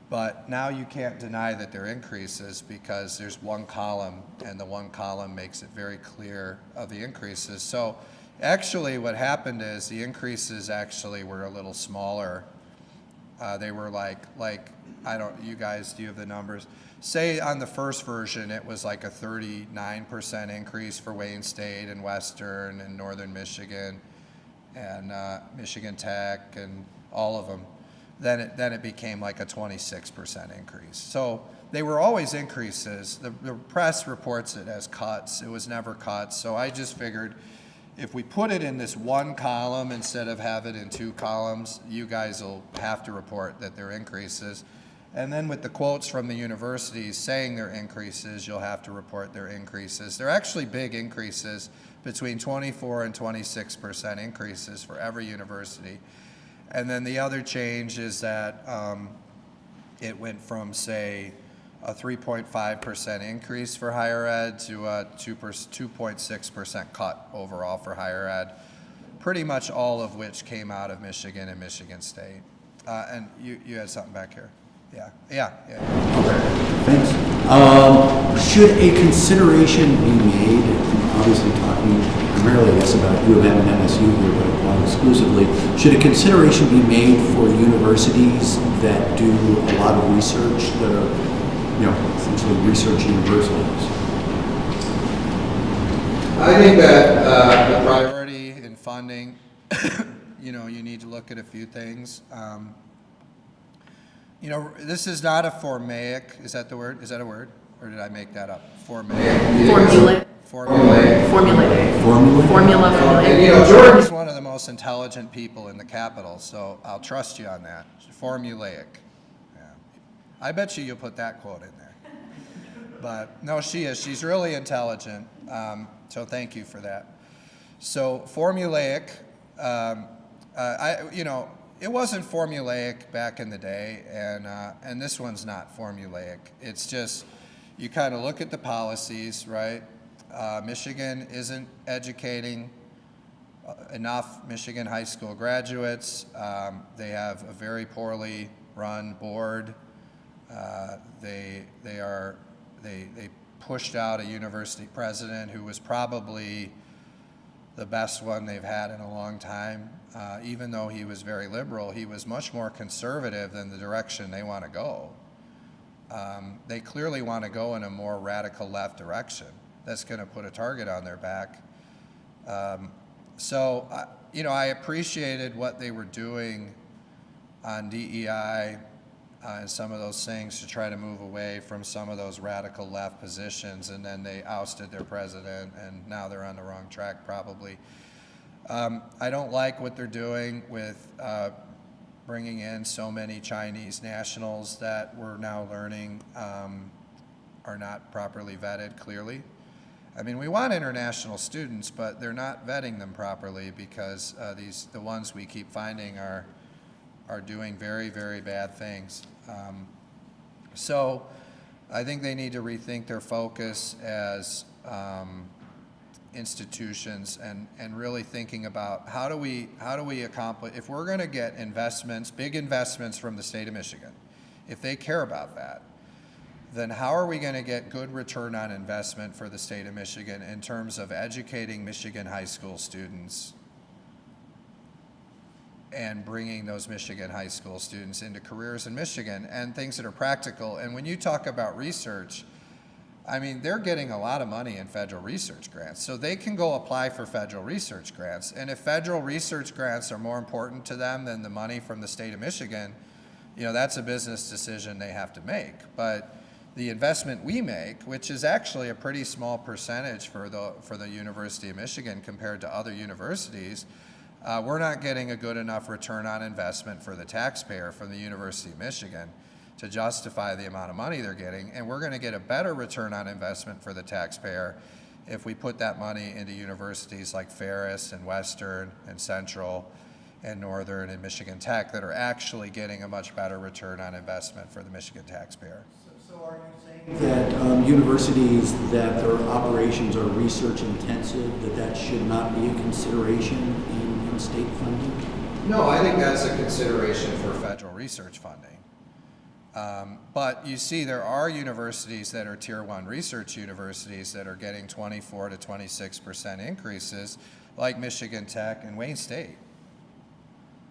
But now you can't deny that there are increases because there's one column, and the one column makes it very clear of the increases. So actually what happened is the increases actually were a little smaller. They were like you guys, do you have the numbers? Say on the first version, it was like a 39% increase for Wayne State and Western and Northern Michigan and Michigan Tech and all of them. Then it became like a 26% increase. So they were always increases. The press reports it as cuts. It was never cuts. So I just figured if we put it in this one column instead of have it in two columns, you guys will have to report that they're increases. And then with the quotes from the universities saying they're increases, you'll have to report their increases. They're actually big increases, between 24 and 26% increases for every university. And then the other change is that it went from, say, a 3.5% increase for higher ed to a 2.6% cut overall for higher ed, pretty much all of which came out of Michigan and Michigan State. And you had something back here. Yeah.
Thanks. Should a consideration be made, obviously talking primarily, I guess, about U of M and MSU here, but not exclusively, should a consideration be made for universities that do a lot of research, that are, essentially research universities?
I think that the priority in funding, you need to look at a few things. This is not a formulaic, is that the word? Is that a word? Or did I make that up?
Formula.
And, Jordan's one of the most intelligent people in the Capitol, so I'll trust you on that. Formulaic. Yeah. I bet you'll put that quote in there. But no, she is. She's really intelligent. So thank you for that. So formulaic, it wasn't formulaic back in the day, and this one's not formulaic. It's just, you kind of look at the policies, right? Michigan isn't educating enough Michigan high school graduates. They have a very poorly run board. They pushed out a university president who was probably the best one they've had in a long time. Even though he was very liberal, he was much more conservative than the direction they want to go. They clearly want to go in a more radical left direction that's going to put a target on their back. So I appreciated what they were doing on DEI and some of those things to try to move away from some of those radical left positions, and then they ousted their president, and now they're on the wrong track probably. I don't like what they're doing with bringing in so many Chinese nationals that we're now learning are not properly vetted, clearly. I mean, we want international students, but they're not vetting them properly because the ones we keep finding are doing very, very bad things. So I think they need to rethink their focus as institutions and really thinking about how do we accomplish, if we're going to get investments, big investments from the state of Michigan, if they care about that, then how are we going to get good return on investment for the state of Michigan in terms of educating Michigan high school students and bringing those Michigan high school students into careers in Michigan and things that are practical. And when you talk about research, I mean, they're getting a lot of money in federal research grants, so they can go apply for federal research grants. And if federal research grants are more important to them than the money from the state of Michigan, that's a business decision they have to make. But the investment we make, which is actually a pretty small percentage for the University of Michigan compared to other universities, we're not getting a good enough return on investment for the taxpayer from the University of Michigan to justify the amount of money they're getting, and we're going to get a better return on investment for the taxpayer if we put that money into universities like Ferris and Western and Central and Northern and Michigan Tech that are actually getting a much better return on investment for the Michigan taxpayer.
So are you saying that universities that their operations are research intensive, that should not be a consideration in state funding?
No, I think that's a consideration for federal research funding. But you see, there are universities that are tier 1 research universities that are getting 24 to 26% increases, like Michigan Tech and Wayne State.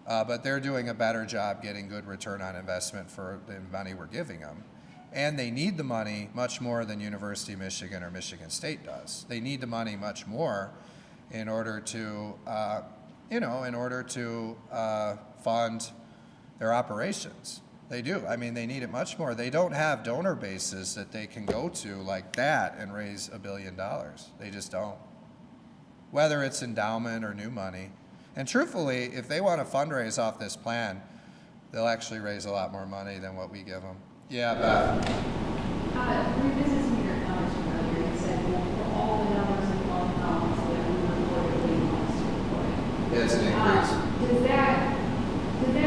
But they're doing a better job getting good return on investment for the money we're giving them. And they need the money much more than University of Michigan or Michigan State does. They need the money much more in order to, fund their operations. They do. I mean, they need it much more. They don't have donor bases that they can go to like that and raise $1 billion. They just don't. Whether it's endowment or new money. And truthfully, if they want to fundraise off this plan, they'll actually raise a lot more money than what we give them. Yeah, Beth.
Revisiting your comments from earlier, you said, for all the numbers and long columns that we
Does that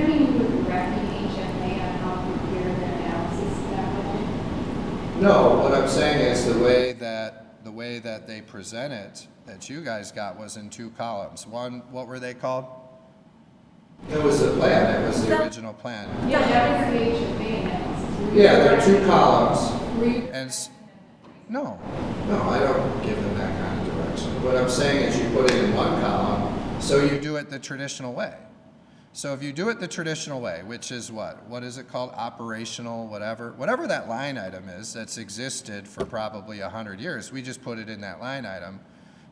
mean you would direct the HFA on how to prepare the analysis of that budget?
No, what I'm saying is the way that they present it, that you guys got, was in two columns. One, what were they called? It was the plan, it was the original plan.
Yeah, that was the HFA analysis.
Yeah, there are two columns.
Were you-
And, no, I don't give them that kind of direction. What I'm saying is you put it in one column, so you do it the traditional way. So if you do it the traditional way, which is what is it called? Operational, whatever that line item is that's existed for probably 100 years, we just put it in that line item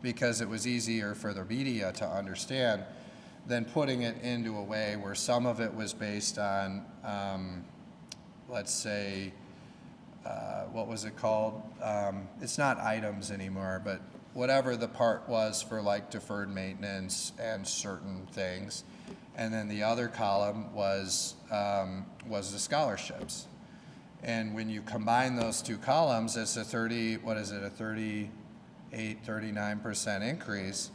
because it was easier for the media to understand than putting it into a way where some of it was based on, let's say, what was it called? It's not items anymore, but whatever the part was for like deferred maintenance and certain things. And then the other column was the scholarships. And when you combine those two columns, it's a 39% increase.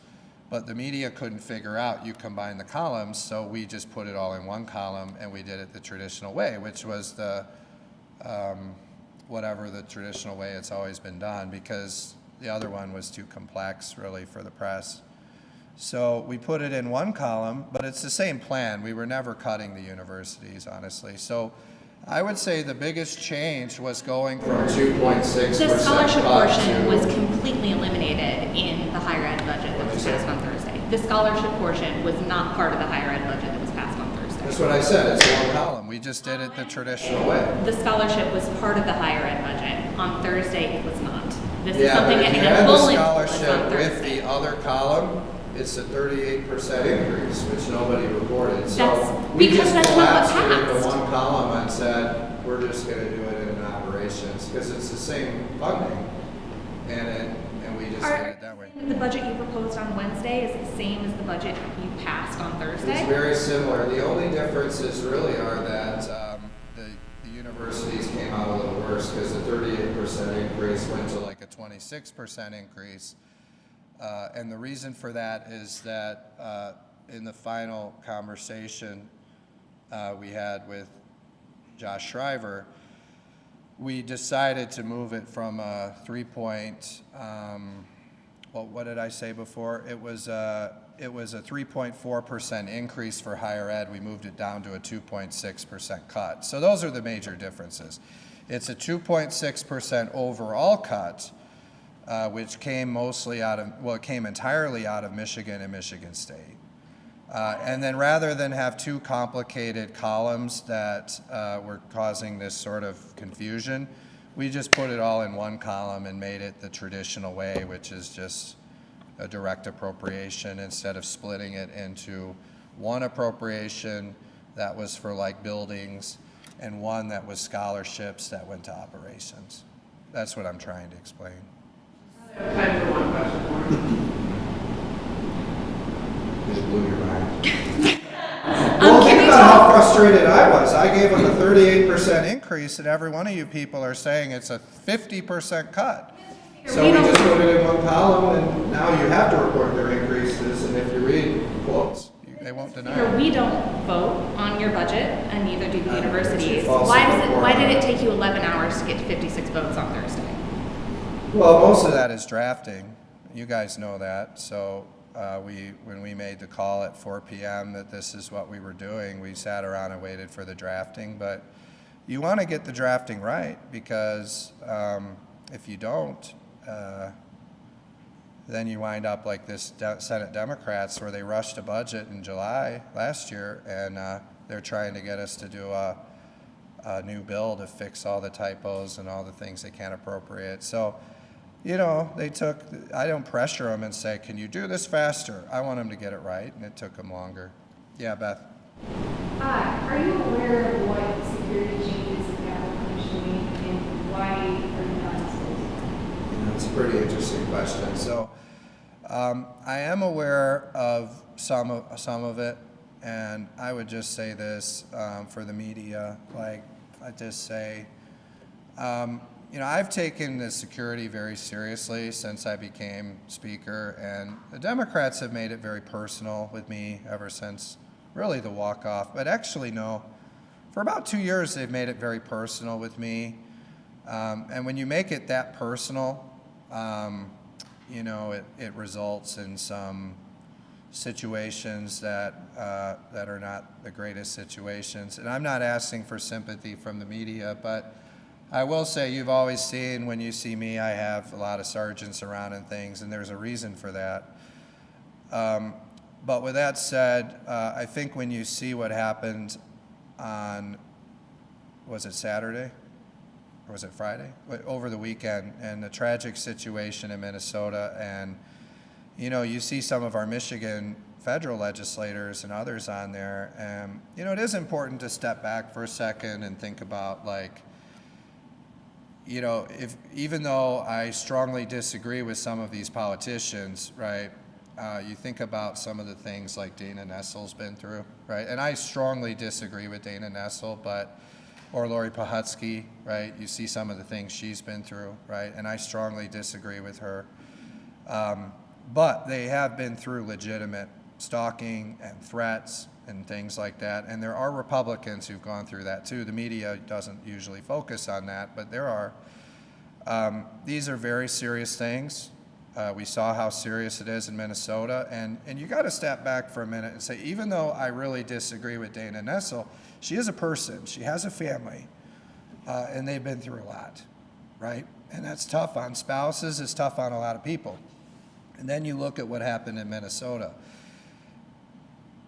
But the media couldn't figure out you combine the columns, so we just put it all in one column and we did it the traditional way, which was the whatever the traditional way it's always been done, because the other one was too complex really for the press. So we put it in one column, but it's the same plan. We were never cutting the universities, honestly. So I would say the biggest change was going from 2.6%
The scholarship
cut
portion
to-
was completely eliminated in the higher ed budget that was passed on Thursday. The scholarship portion was not part of the higher ed budget that was passed on
That's
Thursday.
what I said, it's one column. We just did it the traditional way.
The scholarship was part of the higher ed budget. On Thursday, it was not. This is
Yeah,
something
but if you
that
had the
Bowling was on
scholarship with
Thursday.
the other column, it's a 38% increase, which nobody reported. So
That's
we
because
just
that's not what
collapsed it into
passed.
one column and said, we're just gonna do it in operations, because it's the same funding. And we just did it that way.
The budget you proposed on Wednesday is the same as the budget you passed on
It's
Thursday?
very similar. The only differences really are that the universities came out a little worse because the 38% increase went to like a 26% increase. And the reason for that is that in the final conversation we had with Josh Shriver, we decided to move it from a what did I say before? It was a 3.4% increase for higher ed. We moved it down to a 2.6% cut. So those are the major differences. It's a 2.6% overall cut, which came it came entirely out of Michigan and Michigan State. And then rather than have two complicated columns that were causing this sort of confusion, we just put it all in one column and made it the traditional way, which is just a direct appropriation instead of splitting it into one appropriation that was for like buildings and one that was scholarships that went to operations. That's what I'm trying to explain.
Time for one question more.
Just blew your mind. Well, think about how frustrated I was. I gave them a 38% increase, and every one of you people are saying it's a 50% cut. So we just put it in one column, and now you have to report their increases, and if you read quotes, they won't deny
Or
it.
we don't vote on your budget, and neither do the universities.
false
Why did
report.
it take you 11 hours to get 56 votes on Thursday?
Well, most of that is drafting. You guys know that. So when we made the call at 4 p.m. that this is what we were doing, we sat around and waited for the drafting. But you want to get the drafting right, because if you don't, then you wind up like this Senate Democrats, where they rushed a budget in July last year, and they're trying to get us to do a new bill to fix all the typos and all the things they can't appropriate. So, you know, I don't pressure them and say, can you do this faster? I want them to get it right, and it took them longer. Yeah, Beth?
Are you aware of what security changes the Capitol Commission made and why are you not disclosing?
That's a pretty interesting question. So I am aware of some of it, and I would just say this for the media, like I just say, you know, I've taken the security very seriously since I became speaker, and the Democrats have made it very personal with me ever since really the walk-off. But actually, no, for about 2 years, they've made it very personal with me. And when you make it that personal, you know, it results in some situations that are not the greatest situations. And I'm not asking for sympathy from the media, but I will say you've always seen, when you see me, I have a lot of sergeants around and things, and there's a reason for that. But with that said, I think when you see what happened on, was it Saturday? Or was it Friday? Over the weekend, and the tragic situation in Minnesota, and you know, you see some of our Michigan federal legislators and others on there, and you know, it is important to step back for a second and think about, like, you know, if even though I strongly disagree with some of these politicians, right? You think about some of the things like Dana Nessel's been through, right? And I strongly disagree with Dana Nessel, or Lori Pahutsky, right? You see some of the things she's been through, right? And I strongly disagree with her. But they have been through legitimate stalking and threats and things like that. And there are Republicans who've gone through that too. The media doesn't usually focus on that, but there are. These are very serious things. We saw how serious it is in Minnesota. And you got to step back for a minute and say, even though I really disagree with Dana Nessel, she is a person. She has a family. And they've been through a lot, right? And that's tough on spouses. It's tough on a lot of people. And then you look at what happened in Minnesota.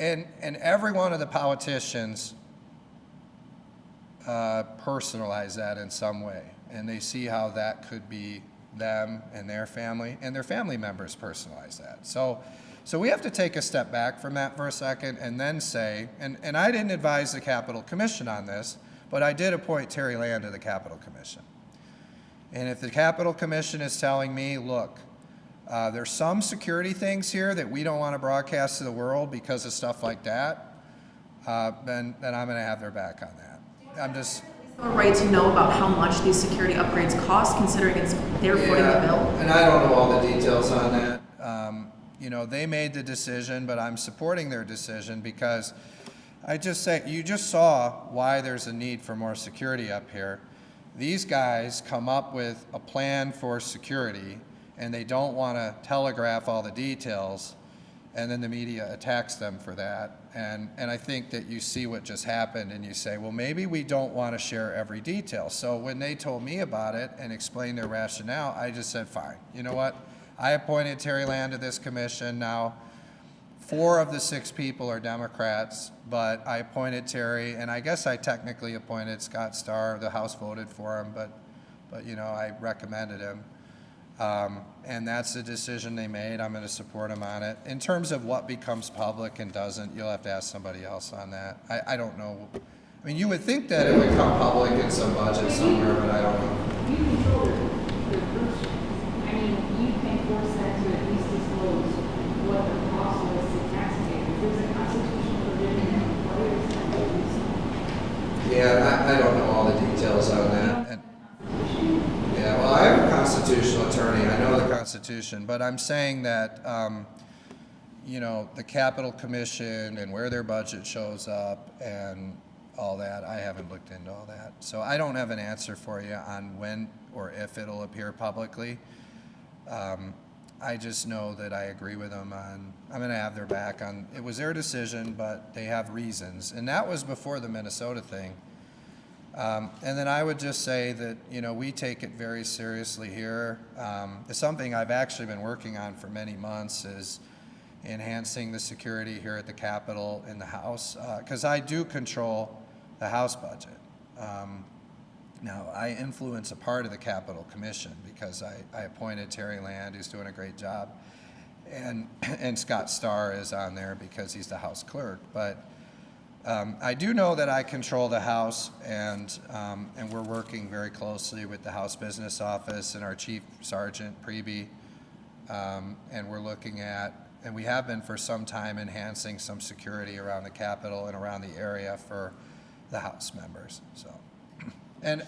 And every one of the politicians personalize that in some way. And they see how that could be them and their family members personalize that. So we have to take a step back from that for a second and then say, and I didn't advise the Capitol Commission on this, but I did appoint Terry Land to the Capitol Commission. And if the Capitol Commission is telling me, look, there's some security things here that we don't want to broadcast to the world because of stuff like that, then I'm going to have their back on that. I'm just...
A right to know about how much these security upgrades cost, considering it's they're footing the bill?
And I don't know all the details on that. You know, they made the decision, but I'm supporting their decision because I just say, you just saw why there's a need for more security up here. These guys come up with a plan for security, and they don't want to telegraph all the details, and then the media attacks them for that. And I think that you see what just happened, and you say, well, maybe we don't want to share every detail. So when they told me about it and explained their rationale, I just said, fine. You know what? I appointed Terry Land to this commission. Now, 4 of the 6 people are Democrats, but I appointed Terry, and I guess I technically appointed Scott Starr. The House voted for him, but you know, I recommended him. And that's the decision they made. I'm going to support them on it. In terms of what becomes public and doesn't, you'll have to ask somebody else on that. I don't know. I mean, you would think that it would come public in some budget somewhere, but I don't know.
You control their groups. I mean, you can force them to at least disclose what the cost was to taxpayers. There's a constitutional provision that requires them to do so.
Yeah, I don't know all the details on that. And, yeah, well, I am a constitutional attorney. I know the Constitution, but I'm saying that, you know, the Capitol Commission and where their budget shows up and all that, I haven't looked into all that. So I don't have an answer for you on when or if it'll appear publicly. I just know that I agree with them on, I'm going to have their back on, it was their decision, but they have reasons. And that was before the Minnesota thing. And then I would just say that, you know, we take it very seriously here. It's something I've actually been working on for many months, is enhancing the security here at the Capitol in the House, because I do control the House budget. Now, I influence a part of the Capitol Commission because I appointed Terry Land, who's doing a great job, and Scott Starr is on there because he's the House clerk. But I do know that I control the House, and we're working very closely with the House Business Office and our Chief Sergeant Preby, and we're looking at, and we have been for some time, enhancing some security around the Capitol and around the area for the House members. So And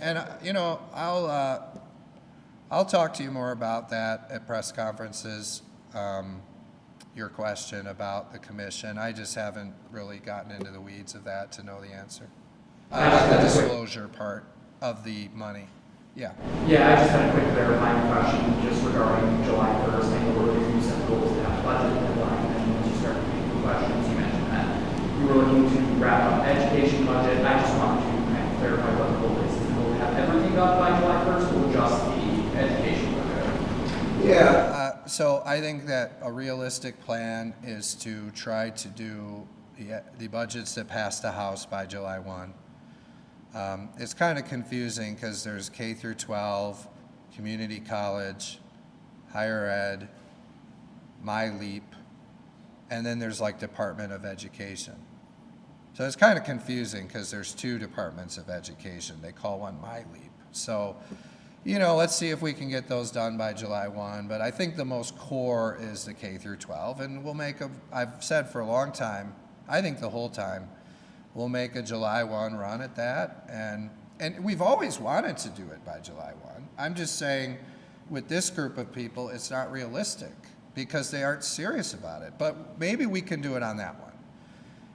I'll talk to you more about that at press conferences. Your question about the commission, I just haven't really gotten into the weeds of that to know the answer. The disclosure part of the money, yeah.
Yeah, I just had a quick clarifying question just regarding July 1st. I know we're looking to set goals to have budget deadline, and once you start making questions, you mentioned that you were looking to wrap up education budget. I just wanted to kind of clarify what the goal is. Is the goal to have everything done by July 1st or just the education budget?
Yeah. So I think that a realistic plan is to try to do the budgets that pass the House by July 1. It's kind of confusing because there's K through 12, community college, higher ed, MyLeap, and then there's like Department of Education. So it's kind of confusing because there's two departments of education. They call one MyLeap. So, let's see if we can get those done by July 1. But I think the most core is the K through 12, and I've said for a long time, I think the whole time, we'll make a July 1 run at that, and we've always wanted to do it by July 1. I'm just saying, with this group of people, it's not realistic because they aren't serious about it. But maybe we can do it on that one.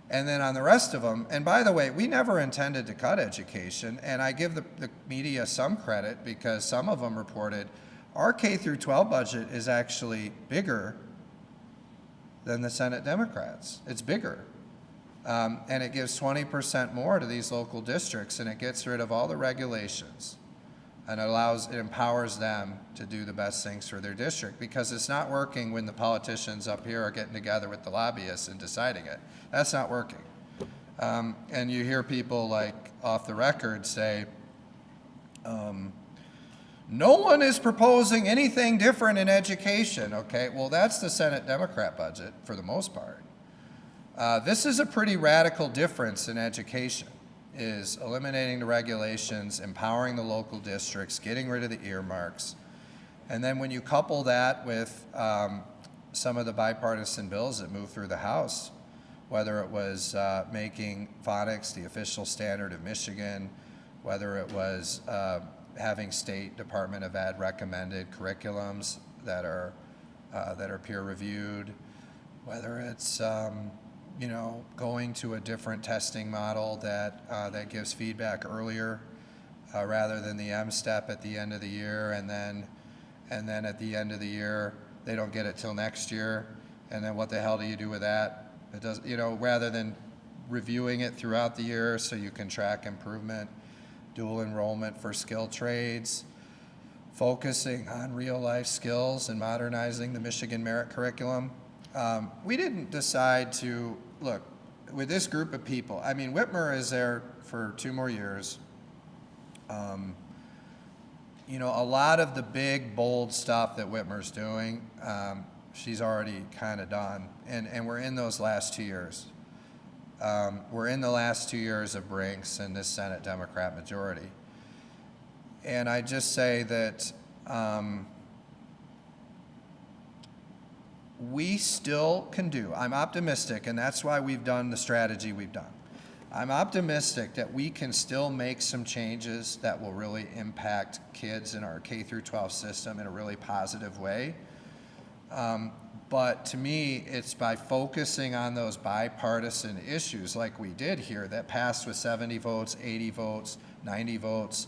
And then on the rest of them, and by the way, we never intended to cut education, and I give the media some credit because some of them reported our K through 12 budget is actually bigger than the Senate Democrats. It's bigger. And it gives 20% more to these local districts, and it gets rid of all the regulations, and it empowers them to do the best things for their district, because it's not working when the politicians up here are getting together with the lobbyists and deciding it. That's not working. And you hear people like off the record say, no one is proposing anything different in education. Okay, well, that's the Senate Democrat budget for the most part. This is a pretty radical difference in education, is eliminating the regulations, empowering the local districts, getting rid of the earmarks. And then when you couple that with some of the bipartisan bills that moved through the House, whether it was making phonics the official standard of Michigan, whether it was having State Department of Ed recommended curriculums that are peer reviewed, whether it's going to a different testing model that gives feedback earlier rather than the M-step at the end of the year, and then at the end of the year they don't get it till next year, and then what the hell do you do with that? It does, rather than reviewing it throughout the year so you can track improvement, dual enrollment for skilled trades, focusing on real life skills and modernizing the Michigan Merit Curriculum. We didn't decide to, look, with this group of people, I mean, Whitmer is there for 2 more years. A lot of the big, bold stuff that Whitmer's doing, she's already kind of done. And we're in those last 2 years. We're in the last 2 years of Brinks and this Senate Democrat majority. And I just say that we still can do. I'm optimistic, and that's why we've done the strategy we've done. I'm optimistic that we can still make some changes that will really impact kids in our K through 12 system in a really positive way. But to me, it's by focusing on those bipartisan issues like we did here that passed with 70 votes, 80 votes, 90 votes,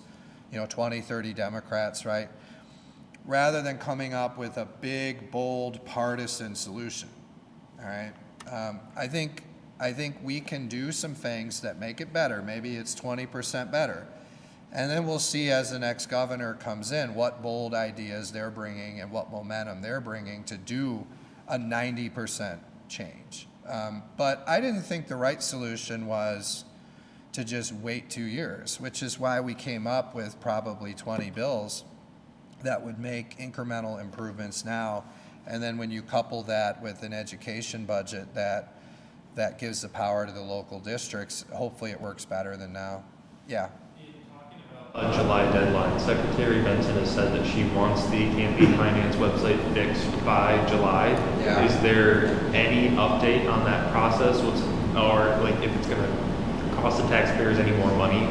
20, 30 Democrats, right? Rather than coming up with a big, bold, partisan solution, all right? I think we can do some things that make it better. Maybe it's 20% better. And then we'll see as the next governor comes in what bold ideas they're bringing and what momentum they're bringing to do a 90% change. But I didn't think the right solution was to just wait 2 years, which is why we came up with probably 20 bills that would make incremental improvements now. And then when you couple that with an education budget that gives the power to the local districts, hopefully it works better than now. Yeah.
A July deadline. Secretary Benson has said that she wants the campaign finance website fixed by July.
Yeah.
Is there any update on that process? Or like if it's going to cost the taxpayers any more money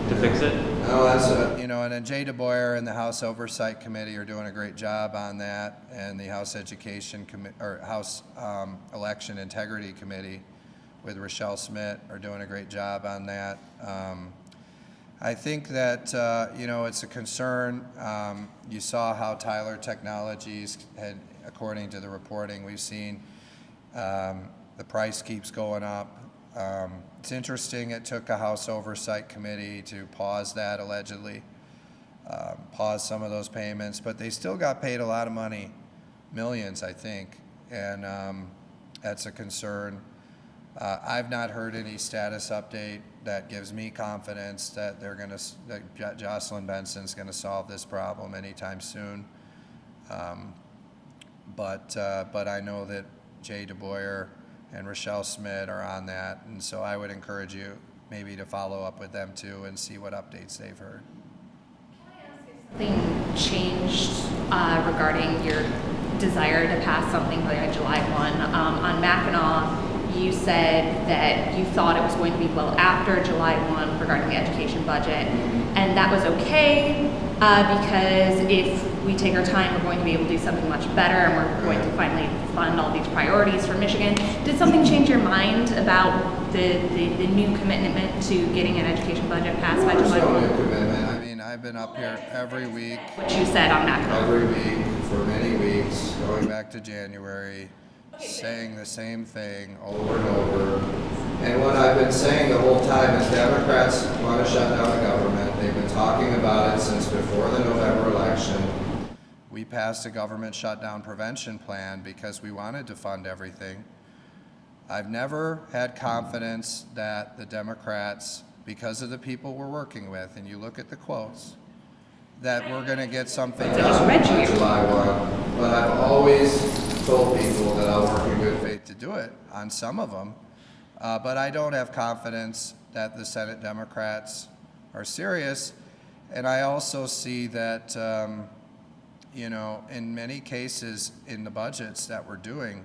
to fix it?
No, that's you know, and then Jay DeBoyer and the House Oversight Committee are doing a great job on that, and the House Education or House Election Integrity Committee with Rochelle Smith are doing a great job on that. I think that you know, it's a concern. You saw how Tyler Technologies had, according to the reporting we've seen, the price keeps going up. It's interesting, it took a House Oversight Committee to pause that allegedly, pause some of those payments, but they still got paid a lot of money, millions, I think, and that's a concern. I've not heard any status update that gives me confidence that that Jocelyn Benson's gonna solve this problem anytime soon. But I know that Jay DeBoyer and Rochelle Smith are on that, and so I would encourage you maybe to follow up with them too and see what updates they've heard.
Something changed regarding your desire to pass something by July 1. On Mackinac, you said that you thought it was going to be well after July 1 regarding the education budget, and that was okay because if we take our time, we're going to be able to do something much better, and we're going to finally fund all these priorities for Michigan. Did something change your mind about the new commitment to getting an education budget passed by July 1?
There's no new commitment. I mean, I've been up here every week.
What you said on Mackinac.
Every week for many weeks, going back to January, saying the same thing over and over. And what I've been saying the whole time is Democrats want to shut down the government. They've been talking about it since before the November election. We passed a government shutdown prevention plan because we wanted to fund everything. I've never had confidence that the Democrats, because of the people we're working with, and you look at the quotes, that we're going to get something done by July 1. But I've always told people that I'll work in good faith to do it on some of them. But I don't have confidence that the Senate Democrats are serious. And I also see that, you know, in many cases in the budgets that we're doing,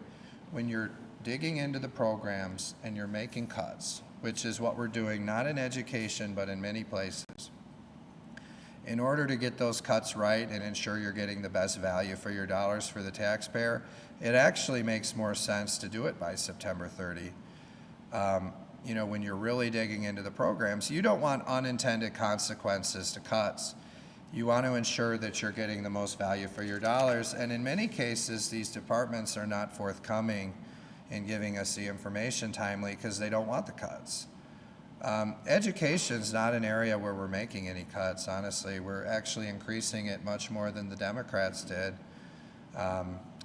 when you're digging into the programs and you're making cuts, which is what we're doing, not in education, but in many places, in order to get those cuts right and ensure you're getting the best value for your dollars for the taxpayer, it actually makes more sense to do it by September 30. You know, when you're really digging into the programs, you don't want unintended consequences to cuts. You want to ensure that you're getting the most value for your dollars, and in many cases, these departments are not forthcoming in giving us the information timely because they don't want the cuts. Education's not an area where we're making any cuts, honestly. We're actually increasing it much more than the Democrats did.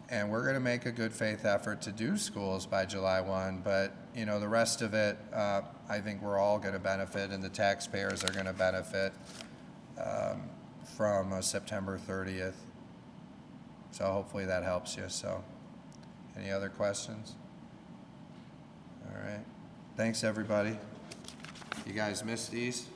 And we're going to make a good faith effort to do schools by July 1, but you know, the rest of it, I think we're all going to benefit, and the taxpayers are going to benefit from September 30th. So hopefully that helps you. So any other questions? All right. Thanks, everybody. You guys missed these?